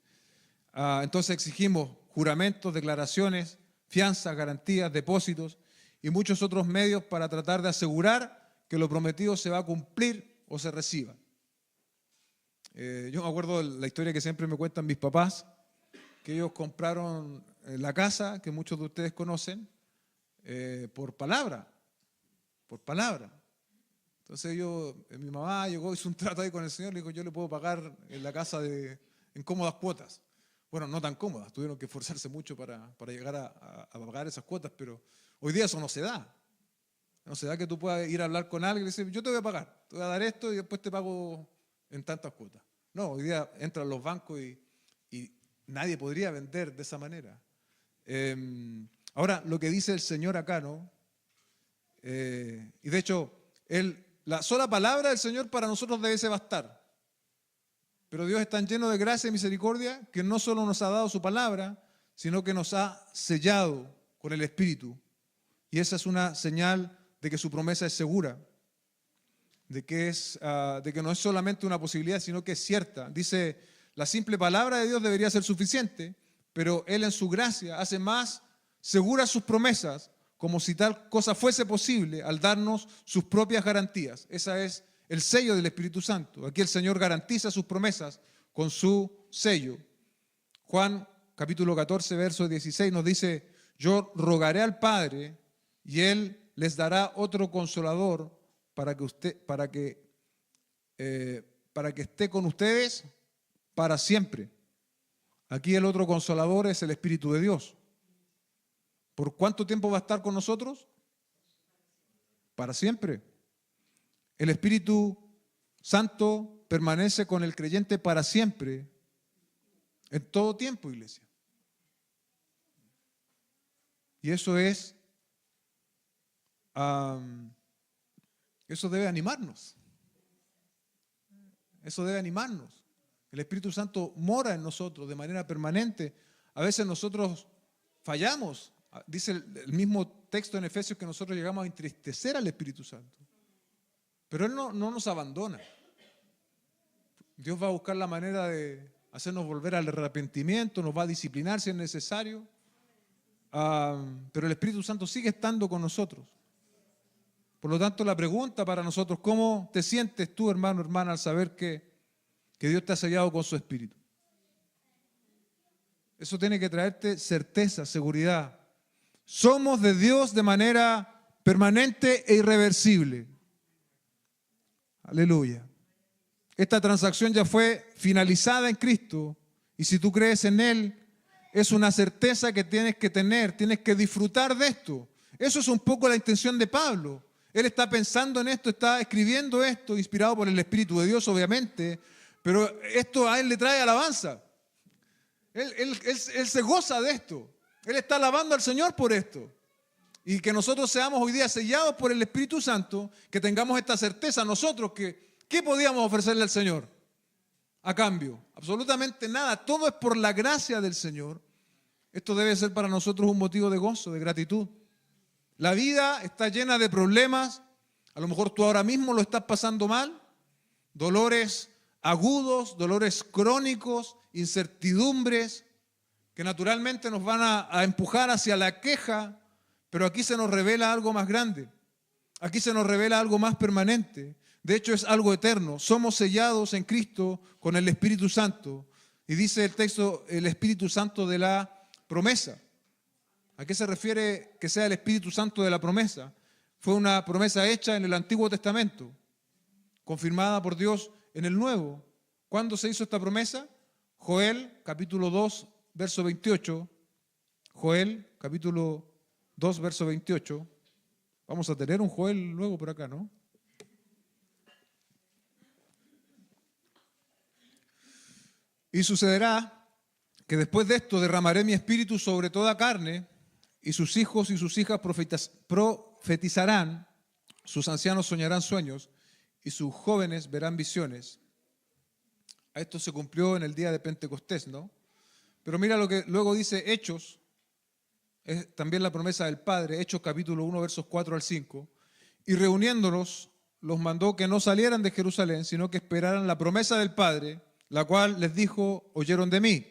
Entonces exigimos juramentos, declaraciones, fianzas, garantías, depósitos y muchos otros medios para tratar de asegurar que lo prometido se va a cumplir o se reciba. Yo me acuerdo de la historia que siempre me cuentan mis papás, que ellos compraron la casa, que muchos de ustedes conocen, por palabra, por palabra. Entonces mi mamá llegó, hizo un trato ahí con el Señor, le dijo, yo le puedo pagar en la casa en cómodas cuotas. Bueno, no tan cómodas, tuvieron que esforzarse mucho para llegar a pagar esas cuotas, pero hoy día eso no se da. No se da que tú puedas ir a hablar con alguien y decir, yo te voy a pagar, te voy a dar esto y después te pago en tantas cuotas. No, hoy día entran los bancos y nadie podría vender de esa manera. Ahora, lo que dice el Señor acá, ¿no? Y de hecho, la sola palabra del Señor para nosotros debe ser bastar. Pero Dios es tan lleno de gracia y misericordia que no solo nos ha dado su palabra, sino que nos ha sellado con el Espíritu. Y esa es una señal de que su promesa es segura, de que no es solamente una posibilidad, sino que es cierta. Dice, la simple palabra de Dios debería ser suficiente, pero Él en su gracia hace más seguras sus promesas, como si tal cosa fuese posible, al darnos sus propias garantías. Esa es el sello del Espíritu Santo. Aquí el Señor garantiza sus promesas con su sello. Juan capítulo 14, verso 16 nos dice, yo rogaré al Padre y Él les dará otro consolador para que esté con ustedes para siempre. Aquí el otro consolador es el Espíritu de Dios. ¿Por cuánto tiempo va a estar con nosotros? Para siempre. El Espíritu Santo permanece con el creyente para siempre, en todo tiempo, iglesia. Y eso debe animarnos. Eso debe animarnos. El Espíritu Santo mora en nosotros de manera permanente. A veces nosotros fallamos. Dice el mismo texto en Efesios que nosotros llegamos a entristecer al Espíritu Santo. Pero Él no nos abandona. Dios va a buscar la manera de hacernos volver al arrepentimiento, nos va a disciplinar si es necesario, pero el Espíritu Santo sigue estando con nosotros. Por lo tanto, la pregunta para nosotros, ¿cómo te sientes tú, hermano, hermana, al saber que Dios te ha sellado con su Espíritu? Eso tiene que traerte certeza, seguridad. Somos de Dios de manera permanente e irreversible. Aleluya. Esta transacción ya fue finalizada en Cristo y si tú crees en Él, es una certeza que tienes que tener, tienes que disfrutar de esto. Eso es un poco la intención de Pablo. Él está pensando en esto, está escribiendo esto, inspirado por el Espíritu de Dios, obviamente, pero esto a él le trae alabanza. Él se goza de esto. Él está alabando al Señor por esto. Y que nosotros seamos hoy día sellados por el Espíritu Santo, que tengamos esta certeza nosotros que ¿qué podíamos ofrecerle al Señor a cambio? Absolutamente nada. Todo es por la gracia del Señor. Esto debe ser para nosotros un motivo de gozo, de gratitud. La vida está llena de problemas. A lo mejor tú ahora mismo lo estás pasando mal. Dolores agudos, dolores crónicos, incertidumbres, que naturalmente nos van a empujar hacia la queja, pero aquí se nos revela algo más grande. Aquí se nos revela algo más permanente. De hecho, es algo eterno. Somos sellados en Cristo con el Espíritu Santo. Y dice el texto, el Espíritu Santo de la promesa. ¿A qué se refiere que sea el Espíritu Santo de la promesa? Fue una promesa hecha en el Antiguo Testamento, confirmada por Dios en el Nuevo. ¿Cuándo se hizo esta promesa? Joel, capítulo 2, verso 28. Joel, capítulo 2, verso 28. Vamos a tener un Joel luego por acá, ¿no? Y sucederá que después de esto derramaré mi espíritu sobre toda carne, y sus hijos y sus hijas profetizarán, sus ancianos soñarán sueños, y sus jóvenes verán visiones. A esto se cumplió en el día de Pentecostés, ¿no? Pero mira lo que luego dice Hechos, es también la promesa del Padre, Hechos capítulo 1, versos 4 al 5. Y reuniéndolos, los mandó que no salieran de Jerusalén, sino que esperaran la promesa del Padre, la cual les dijo, oyeron de mí.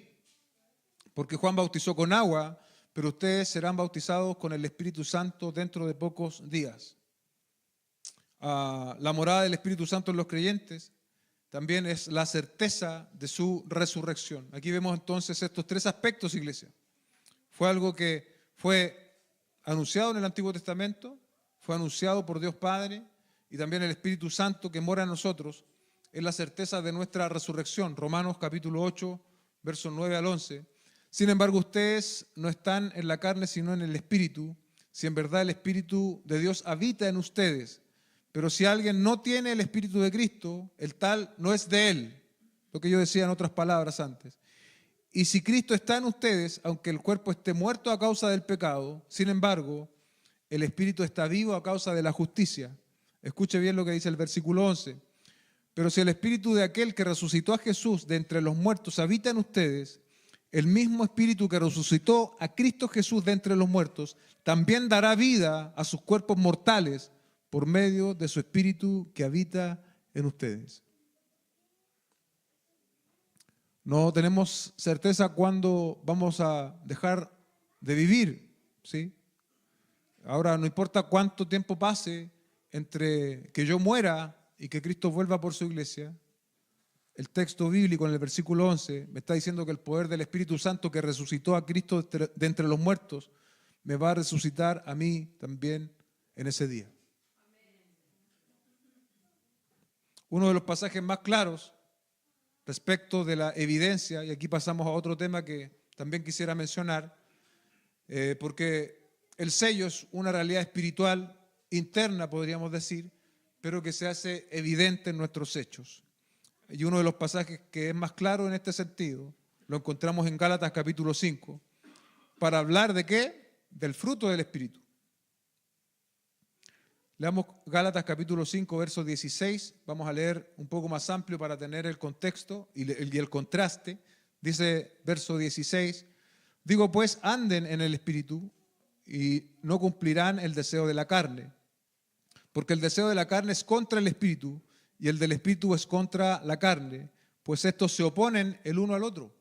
Porque Juan bautizó con agua, pero ustedes serán bautizados con el Espíritu Santo dentro de pocos días. La morada del Espíritu Santo en los creyentes también es la certeza de su resurrección. Aquí vemos entonces estos tres aspectos, iglesia. Fue algo que fue anunciado en el Antiguo Testamento, fue anunciado por Dios Padre y también el Espíritu Santo que mora en nosotros es la certeza de nuestra resurrección. Romanos capítulo 8, versos 9 al 11. Sin embargo, ustedes no están en la carne, sino en el Espíritu, si en verdad el Espíritu de Dios habita en ustedes. Pero si alguien no tiene el Espíritu de Cristo, el tal no es de él. Lo que yo decía en otras palabras antes. Y si Cristo está en ustedes, aunque el cuerpo esté muerto a causa del pecado, sin embargo, el Espíritu está vivo a causa de la justicia. Escuche bien lo que dice el versículo 11. Pero si el Espíritu de aquel que resucitó a Jesús de entre los muertos habita en ustedes, el mismo Espíritu que resucitó a Cristo Jesús de entre los muertos, también dará vida a sus cuerpos mortales por medio de su Espíritu que habita en ustedes. No tenemos certeza cuándo vamos a dejar de vivir, ¿sí? Ahora, no importa cuánto tiempo pase entre que yo muera y que Cristo vuelva por su iglesia, el texto bíblico en el versículo 11 me está diciendo que el poder del Espíritu Santo que resucitó a Cristo de entre los muertos me va a resucitar a mí también en ese día. Uno de los pasajes más claros respecto de la evidencia, y aquí pasamos a otro tema que también quisiera mencionar, porque el sello es una realidad espiritual interna, podríamos decir, pero que se hace evidente en nuestros hechos. Y uno de los pasajes que es más claro en este sentido, lo encontramos en Gálatas capítulo 5, para hablar de ¿qué? Del fruto del Espíritu. Leamos Gálatas capítulo 5, verso 16. Vamos a leer un poco más amplio para tener el contexto y el contraste. Dice verso 16, digo pues, anden en el Espíritu y no cumplirán el deseo de la carne. Porque el deseo de la carne es contra el Espíritu y el del Espíritu es contra la carne, pues estos se oponen el uno al otro.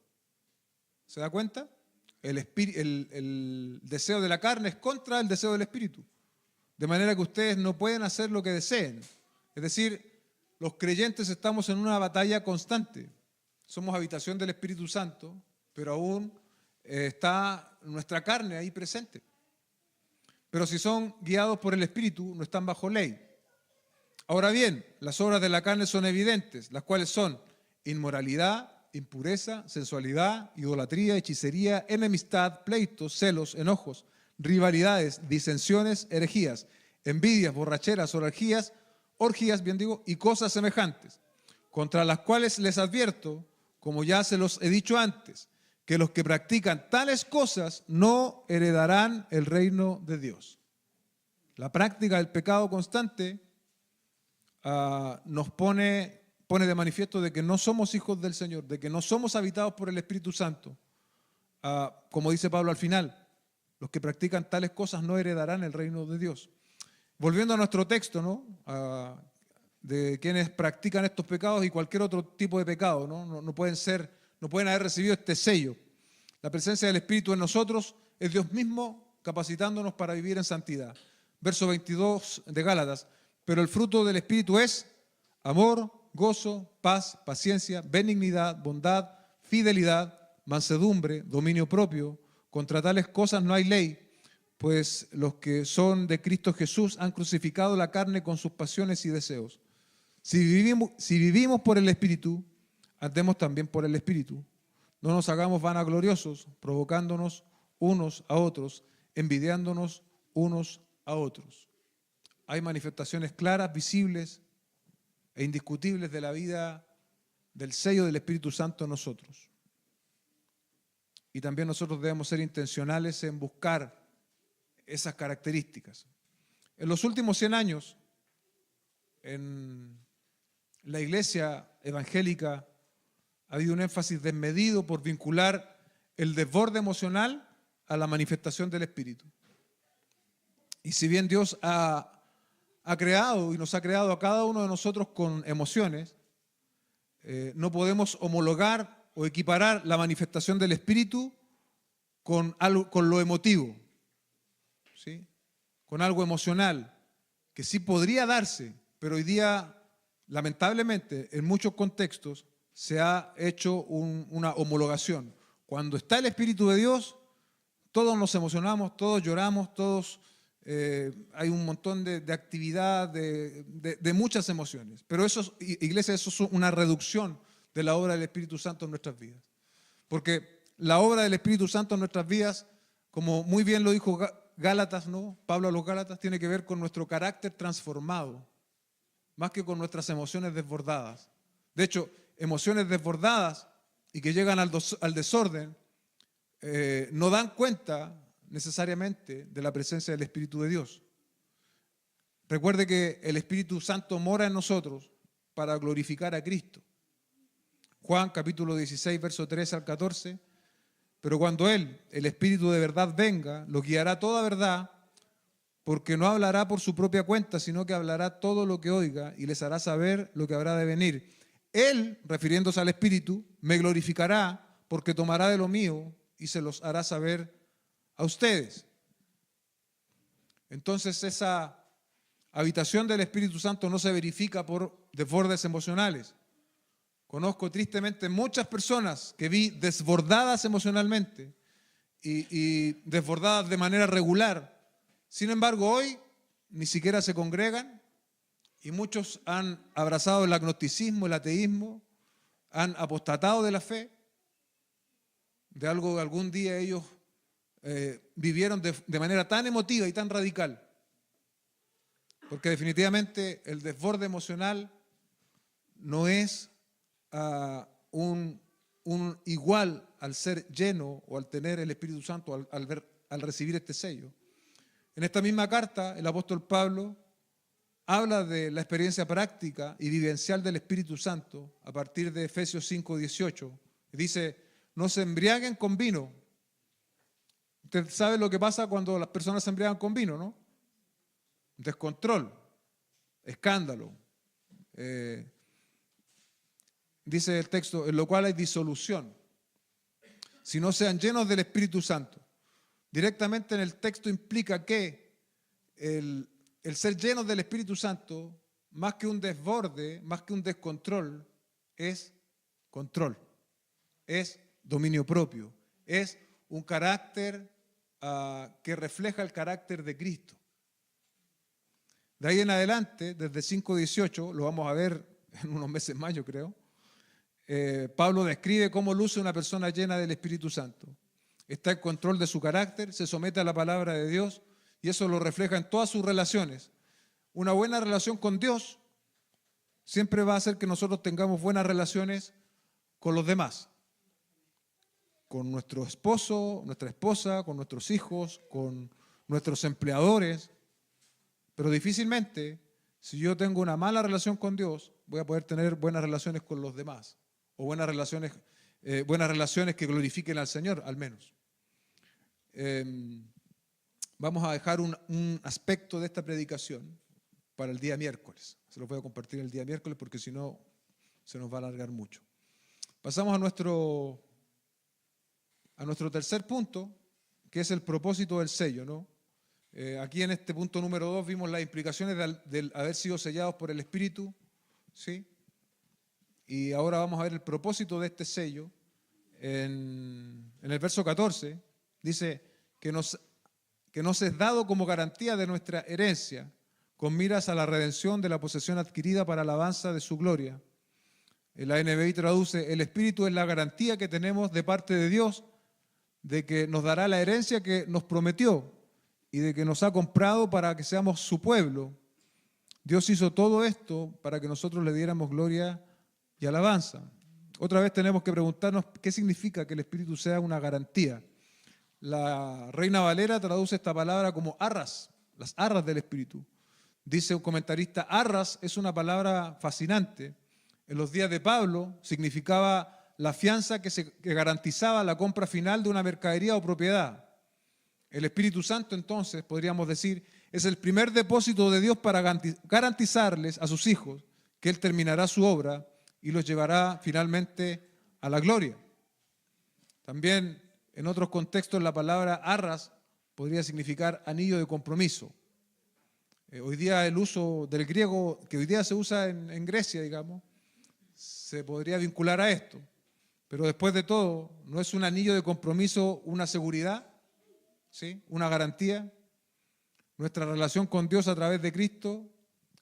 ¿Se da cuenta? El deseo de la carne es contra el deseo del espíritu. De manera que ustedes no pueden hacer lo que deseen. Es decir, los creyentes estamos en una batalla constante. Somos habitación del Espíritu Santo, pero aún está nuestra carne ahí presente. Pero si son guiados por el Espíritu, no están bajo ley. Ahora bien, las obras de la carne son evidentes, las cuales son inmoralidad, impureza, sensualidad, idolatría, hechicería, enemistad, pleitos, celos, enojos, rivalidades, disensiones, herejías, envidias, borracheras, orgías, y cosas semejantes, contra las cuales les advierto, como ya se los he dicho antes, que los que practican tales cosas no heredarán el reino de Dios. La práctica del pecado constante nos pone de manifiesto de que no somos hijos del Señor, de que no somos habitados por el Espíritu Santo. Como dice Pablo al final, los que practican tales cosas no heredarán el reino de Dios. Volviendo a nuestro texto, ¿no? De quienes practican estos pecados y cualquier otro tipo de pecado, ¿no? No pueden haber recibido este sello. La presencia del Espíritu en nosotros es Dios mismo capacitándonos para vivir en santidad. Verso 22 de Gálatas, pero el fruto del Espíritu es amor, gozo, paz, paciencia, benignidad, bondad, fidelidad, mansedumbre, dominio propio. Contra tales cosas no hay ley, pues los que son de Cristo Jesús han crucificado la carne con sus pasiones y deseos. Si vivimos por el Espíritu, andemos también por el Espíritu. No nos hagamos vanagloriosos, provocándonos unos a otros, envidiándonos unos a otros. Hay manifestaciones claras, visibles e indiscutibles de la vida del sello del Espíritu Santo en nosotros. Y también nosotros debemos ser intencionales en buscar esas características. En los últimos 100 años, en la iglesia evangélica ha habido un énfasis desmedido por vincular el desborde emocional a la manifestación del Espíritu. Y si bien Dios ha creado y nos ha creado a cada uno de nosotros con emociones, no podemos homologar o equiparar la manifestación del Espíritu con lo emotivo, ¿sí? Con algo emocional, que sí podría darse, pero hoy día, lamentablemente, en muchos contextos, se ha hecho una homologación. Cuando está el Espíritu de Dios, todos nos emocionamos, todos lloramos, todos hay un montón de actividad, de muchas emociones. Pero eso, iglesia, eso es una reducción de la obra del Espíritu Santo en nuestras vidas. Porque la obra del Espíritu Santo en nuestras vidas, como muy bien lo dijo Gálatas, ¿no? Pablo a los Gálatas, tiene que ver con nuestro carácter transformado, más que con nuestras emociones desbordadas. De hecho, emociones desbordadas y que llegan al desorden no dan cuenta necesariamente de la presencia del Espíritu de Dios. Recuerde que el Espíritu Santo mora en nosotros para glorificar a Cristo. Juan capítulo 16, verso 13 al 14. Pero cuando Él, el Espíritu de verdad, venga, lo guiará a toda verdad, porque no hablará por su propia cuenta, sino que hablará todo lo que oiga y les hará saber lo que habrá de venir. Él, refiriéndose al Espíritu, me glorificará porque tomará de lo mío y se los hará saber a ustedes. Entonces esa habitación del Espíritu Santo no se verifica por desbordes emocionales. Conozco tristemente muchas personas que vi desbordadas emocionalmente y desbordadas de manera regular. Sin embargo, hoy ni siquiera se congregan y muchos han abrazado el agnosticismo, el ateísmo, han apostatado de la fe, de algo que algún día ellos vivieron de manera tan emotiva y tan radical. Porque definitivamente el desborde emocional no es un igual al ser lleno o al tener el Espíritu Santo, al recibir este sello. En esta misma carta, el apóstol Pablo habla de la experiencia práctica y vivencial del Espíritu Santo a partir de Efesios 5:18. Dice, no se embriaguen con vino. Usted sabe lo que pasa cuando las personas se embriagan con vino, ¿no? Descontrol, escándalo, dice el texto, en lo cual hay disolución, si no sean llenos del Espíritu Santo. Directamente en el texto implica que el ser llenos del Espíritu Santo, más que un desborde, más que un descontrol, es control, es dominio propio, es un carácter que refleja el carácter de Cristo. De ahí en adelante, desde 5:18, lo vamos a ver en unos meses más, yo creo, Pablo describe cómo luce una persona llena del Espíritu Santo. Está en control de su carácter, se somete a la palabra de Dios y eso lo refleja en todas sus relaciones. Una buena relación con Dios siempre va a hacer que nosotros tengamos buenas relaciones con los demás. Con nuestro esposo, nuestra esposa, con nuestros hijos, con nuestros empleadores. Pero difícilmente, si yo tengo una mala relación con Dios, voy a poder tener buenas relaciones con los demás. O buenas relaciones que glorifiquen al Señor, al menos. Vamos a dejar un aspecto de esta predicación para el día miércoles. Se lo voy a compartir el día miércoles porque si no se nos va a alargar mucho. Pasamos a nuestro tercer punto, que es el propósito del sello, ¿no? Aquí en este punto número 2 vimos las implicaciones del haber sido sellados por el Espíritu, ¿sí? Y ahora vamos a ver el propósito de este sello. En el verso 14 dice que nos es dado como garantía de nuestra herencia, con miras a la redención de la posesión adquirida para alabanza de su gloria. La NBI traduce, el Espíritu es la garantía que tenemos de parte de Dios de que nos dará la herencia que nos prometió y de que nos ha comprado para que seamos su pueblo. Dios hizo todo esto para que nosotros le diéramos gloria y alabanza. Otra vez tenemos que preguntarnos qué significa que el Espíritu sea una garantía. La Reina Valera traduce esta palabra como arras, las arras del Espíritu. Dice un comentarista, arras es una palabra fascinante. En los días de Pablo significaba la fianza que garantizaba la compra final de una mercadería o propiedad. El Espíritu Santo, entonces, podríamos decir, es el primer depósito de Dios para garantizarles a sus hijos que Él terminará su obra y los llevará finalmente a la gloria. También, en otros contextos, la palabra arras podría significar anillo de compromiso. Hoy día el uso del griego, que hoy día se usa en Grecia, digamos, se podría vincular a esto. Pero después de todo, ¿no es un anillo de compromiso una seguridad? ¿Sí? Una garantía. Nuestra relación con Dios a través de Cristo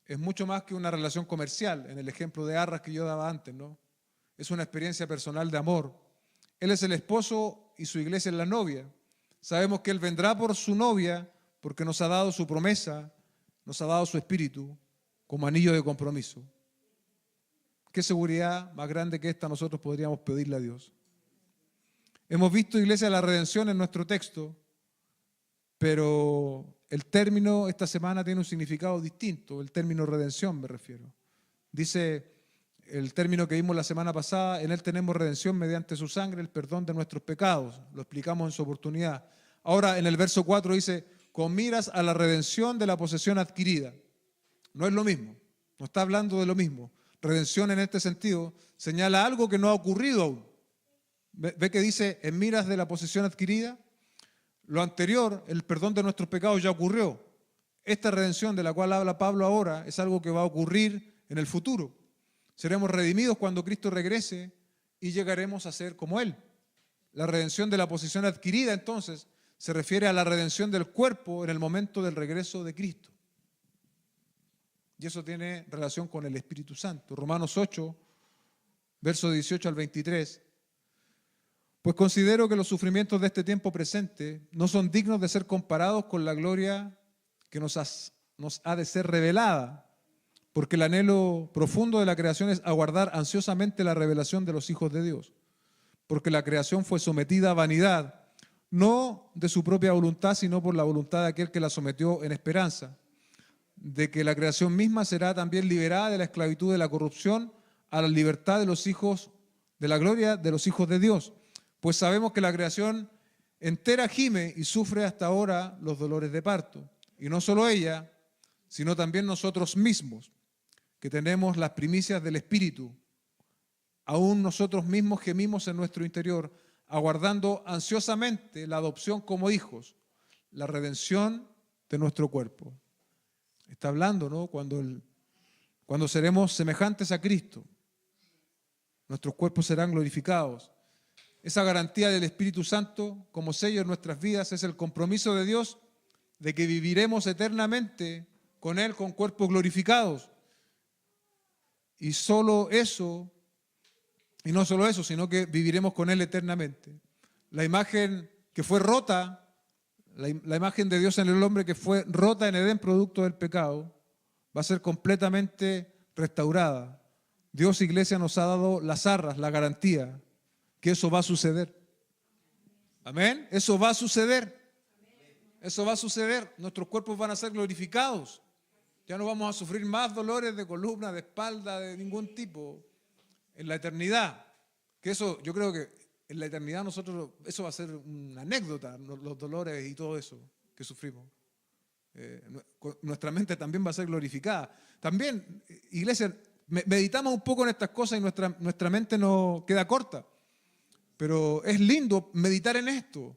es mucho más que una relación comercial, en el ejemplo de arras que yo daba antes, ¿no? Es una experiencia personal de amor. Él es el esposo y su iglesia es la novia. Sabemos que Él vendrá por su novia porque nos ha dado su promesa, nos ha dado su espíritu como anillo de compromiso. ¿Qué seguridad más grande que esta nosotros podríamos pedirle a Dios? Hemos visto, iglesia, la redención en nuestro texto, pero el término esta semana tiene un significado distinto, el término redención me refiero. Dice el término que vimos la semana pasada, en Él tenemos redención mediante su sangre, el perdón de nuestros pecados. Lo explicamos en su oportunidad. Ahora en el verso 4 dice, con miras a la redención de la posesión adquirida. No es lo mismo, no está hablando de lo mismo. Redención en este sentido señala algo que no ha ocurrido aún. ¿Ve que dice en miras de la posesión adquirida? Lo anterior, el perdón de nuestros pecados ya ocurrió. Esta redención de la cual habla Pablo ahora es algo que va a ocurrir en el futuro. Seremos redimidos cuando Cristo regrese y llegaremos a ser como Él. La redención de la posesión adquirida, entonces, se refiere a la redención del cuerpo en el momento del regreso de Cristo. Y eso tiene relación con el Espíritu Santo. Romanos 8, versos 18 al 23. Pues considero que los sufrimientos de este tiempo presente no son dignos de ser comparados con la gloria que nos ha de ser revelada, porque el anhelo profundo de la creación es aguardar ansiosamente la revelación de los hijos de Dios, porque la creación fue sometida a vanidad, no de su propia voluntad, sino por la voluntad de aquel que la sometió en esperanza, de que la creación misma será también liberada de la esclavitud de la corrupción a la libertad de los hijos, de la gloria de los hijos de Dios. Pues sabemos que la creación entera gime y sufre hasta ahora los dolores de parto. Y no solo ella, sino también nosotros mismos, que tenemos las primicias del Espíritu. aún nosotros mismos gemimos en nuestro interior, aguardando ansiosamente la adopción como hijos, la redención de nuestro cuerpo. Está hablando, ¿no? Cuando seremos semejantes a Cristo, nuestros cuerpos serán glorificados. Esa garantía del Espíritu Santo como sello en nuestras vidas es el compromiso de Dios de que viviremos eternamente con Él con cuerpos glorificados. Y solo eso, y no solo eso, sino que viviremos con Él eternamente. La imagen que fue rota, la imagen de Dios en el hombre que fue rota en Edén producto del pecado, va a ser completamente restaurada. Dios, iglesia, nos ha dado las arras, la garantía que eso va a suceder. Amén. Eso va a suceder. Eso va a suceder. Nuestros cuerpos van a ser glorificados. Ya no vamos a sufrir más dolores de columna, de espalda, de ningún tipo en la eternidad. Que eso, yo creo que en la eternidad nosotros, eso va a ser una anécdota, los dolores y todo eso que sufrimos. Nuestra mente también va a ser glorificada. También, iglesia, meditamos un poco en estas cosas y nuestra mente no queda corta. Pero es lindo meditar en esto,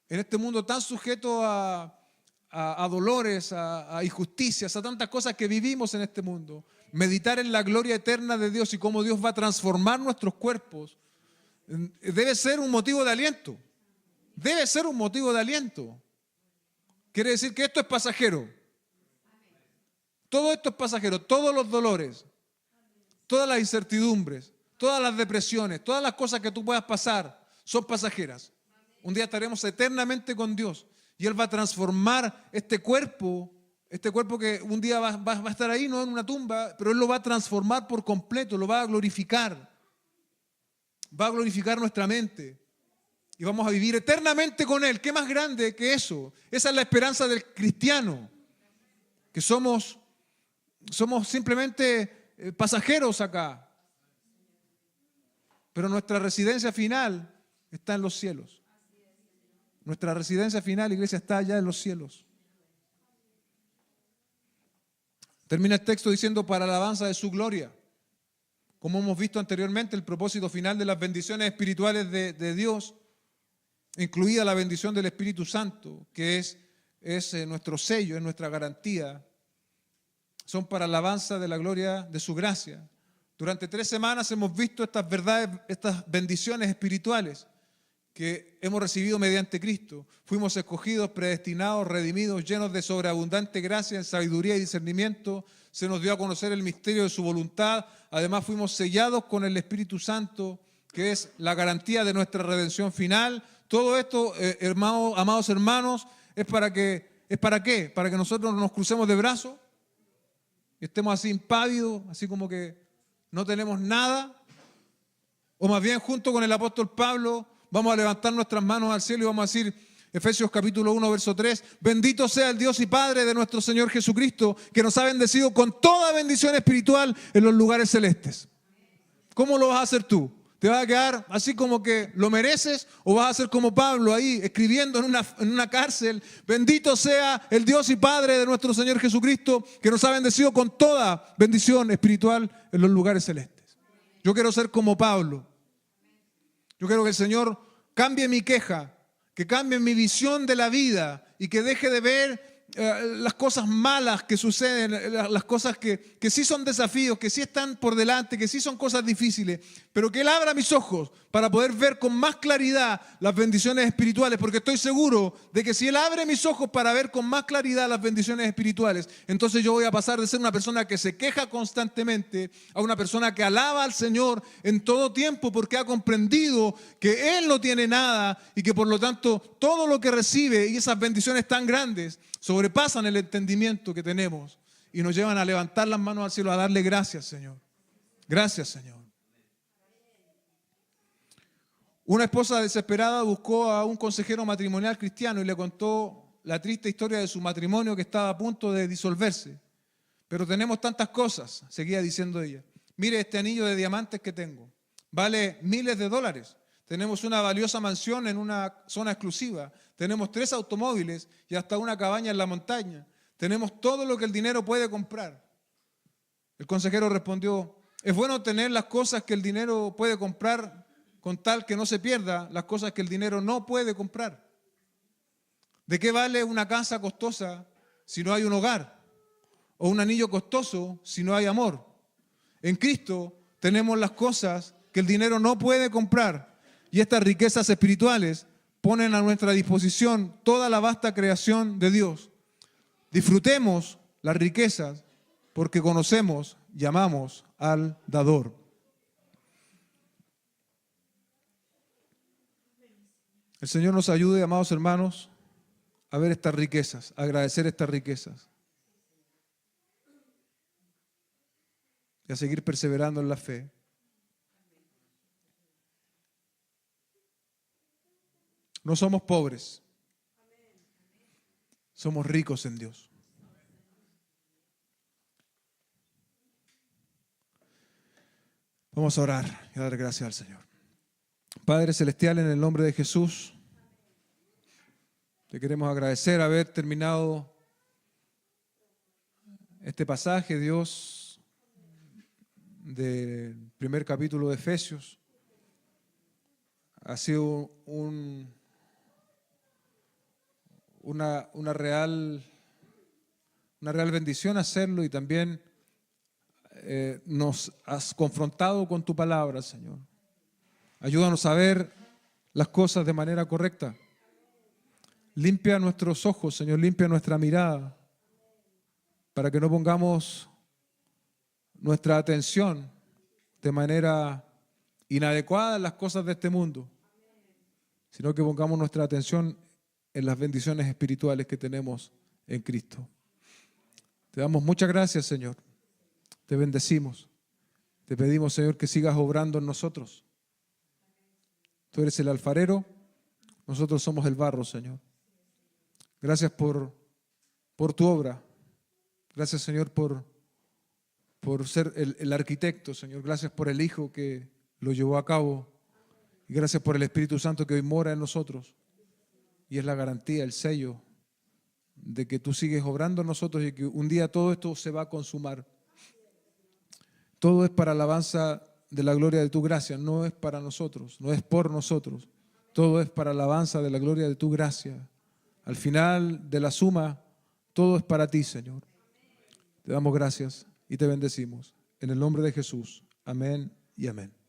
en este mundo tan sujeto a dolores, a injusticias, a tantas cosas que vivimos en este mundo. Meditar en la gloria eterna de Dios y cómo Dios va a transformar nuestros cuerpos debe ser un motivo de aliento. Debe ser un motivo de aliento. Quiere decir que esto es pasajero. Todo esto es pasajero. Todos los dolores, todas las incertidumbres, todas las depresiones, todas las cosas que tú puedas pasar son pasajeras. Un día estaremos eternamente con Dios y Él va a transformar este cuerpo que un día va a estar ahí, no en una tumba, pero Él lo va a transformar por completo, lo va a glorificar. Va a glorificar nuestra mente y vamos a vivir eternamente con Él. ¿Qué más grande que eso? Esa es la esperanza del cristiano, que somos simplemente pasajeros acá. Pero nuestra residencia final está en los cielos. Nuestra residencia final, iglesia, está allá en los cielos. Termina el texto diciendo para alabanza de su gloria. Como hemos visto anteriormente, el propósito final de las bendiciones espirituales de Dios, incluida la bendición del Espíritu Santo, que es nuestro sello, es nuestra garantía, son para alabanza de la gloria de su gracia. Durante 3 semanas hemos visto estas verdades, estas bendiciones espirituales que hemos recibido mediante Cristo. Fuimos escogidos, predestinados, redimidos, llenos de sobreabundante gracia en sabiduría y discernimiento. Se nos dio a conocer el misterio de su voluntad. Además fuimos sellados con el Espíritu Santo, que es la garantía de nuestra redención final. Todo esto, amados hermanos, ¿es para qué? ¿Para que nosotros nos crucemos de brazos y estemos así impávidos, así como que no tenemos nada, o más bien junto con el apóstol Pablo vamos a levantar nuestras manos al cielo y vamos a decir, Efesios capítulo 1, verso 3, bendito sea el Dios y Padre de nuestro Señor Jesucristo, que nos ha bendecido con toda bendición espiritual en los lugares celestes. ¿Cómo lo vas a hacer tú? ¿Te vas a quedar así como que lo mereces o vas a ser como Pablo ahí escribiendo en una cárcel? Bendito sea el Dios y Padre de nuestro Señor Jesucristo, que nos ha bendecido con toda bendición espiritual en los lugares celestes. Yo quiero ser como Pablo. Yo quiero que el Señor cambie mi queja, que cambie mi visión de la vida y que deje de ver las cosas malas que suceden, las cosas que sí son desafíos, que sí están por delante, que sí son cosas difíciles, pero que Él abra mis ojos para poder ver con más claridad las bendiciones espirituales, porque estoy seguro de que si Él abre mis ojos para ver con más claridad las bendiciones espirituales, entonces yo voy a pasar de ser una persona que se queja constantemente a una persona que alaba al Señor en todo tiempo, porque ha comprendido que Él no tiene nada y que por lo tanto todo lo que recibe y esas bendiciones tan grandes sobrepasan el entendimiento que tenemos y nos llevan a levantar las manos al cielo, a darle gracias, Señor. Gracias, Señor. Una esposa desesperada buscó a un consejero matrimonial cristiano y le contó la triste historia de su matrimonio que estaba a punto de disolverse. Pero tenemos tantas cosas, seguía diciendo ella. Mire este anillo de diamantes que tengo. Vale miles de dólares. Tenemos una valiosa mansión en una zona exclusiva. Tenemos 3 automóviles y hasta una cabaña en la montaña. Tenemos todo lo que el dinero puede comprar. El consejero respondió, Es bueno tener las cosas que el dinero puede comprar con tal que no se pierda las cosas que el dinero no puede comprar. ¿De qué vale una casa costosa si no hay un hogar? O un anillo costoso si no hay amor. En Cristo tenemos las cosas que el dinero no puede comprar, y estas riquezas espirituales ponen a nuestra disposición toda la vasta creación de Dios. Disfrutemos las riquezas porque conocemos y amamos al dador. El Señor nos ayude, amados hermanos, a ver estas riquezas, a agradecer estas riquezas y a seguir perseverando en la fe. No somos pobres, somos ricos en Dios. Vamos a orar y a dar gracias al Señor. Padre Celestial, en el nombre de Jesús, te queremos agradecer haber terminado este pasaje, Dios, del primer capítulo de Efesios. Ha sido una real bendición hacerlo, y también nos has confrontado con tu palabra, Señor. Ayúdanos a ver las cosas de manera correcta. Limpia nuestros ojos, Señor, limpia nuestra mirada, para que no pongamos nuestra atención de manera inadecuada en las cosas de este mundo, sino que pongamos nuestra atención en las bendiciones espirituales que tenemos en Cristo. Te damos muchas gracias, Señor. Te bendecimos. Te pedimos, Señor, que sigas obrando en nosotros. Tú eres el alfarero, nosotros somos el barro, Señor. Gracias por tu obra. Gracias, Señor, por ser el arquitecto, Señor. Gracias por el Hijo que lo llevó a cabo. Y gracias por el Espíritu Santo que hoy mora en nosotros. Y es la garantía, el sello de que tú sigues obrando en nosotros y que un día todo esto se va a consumar. Todo es para alabanza de la gloria de tu gracia, no es para nosotros, no es por nosotros. Todo es para alabanza de la gloria de tu gracia. Al final de la suma, todo es para ti, Señor. Te damos gracias y te bendecimos. En el nombre de Jesús. Amén y amén.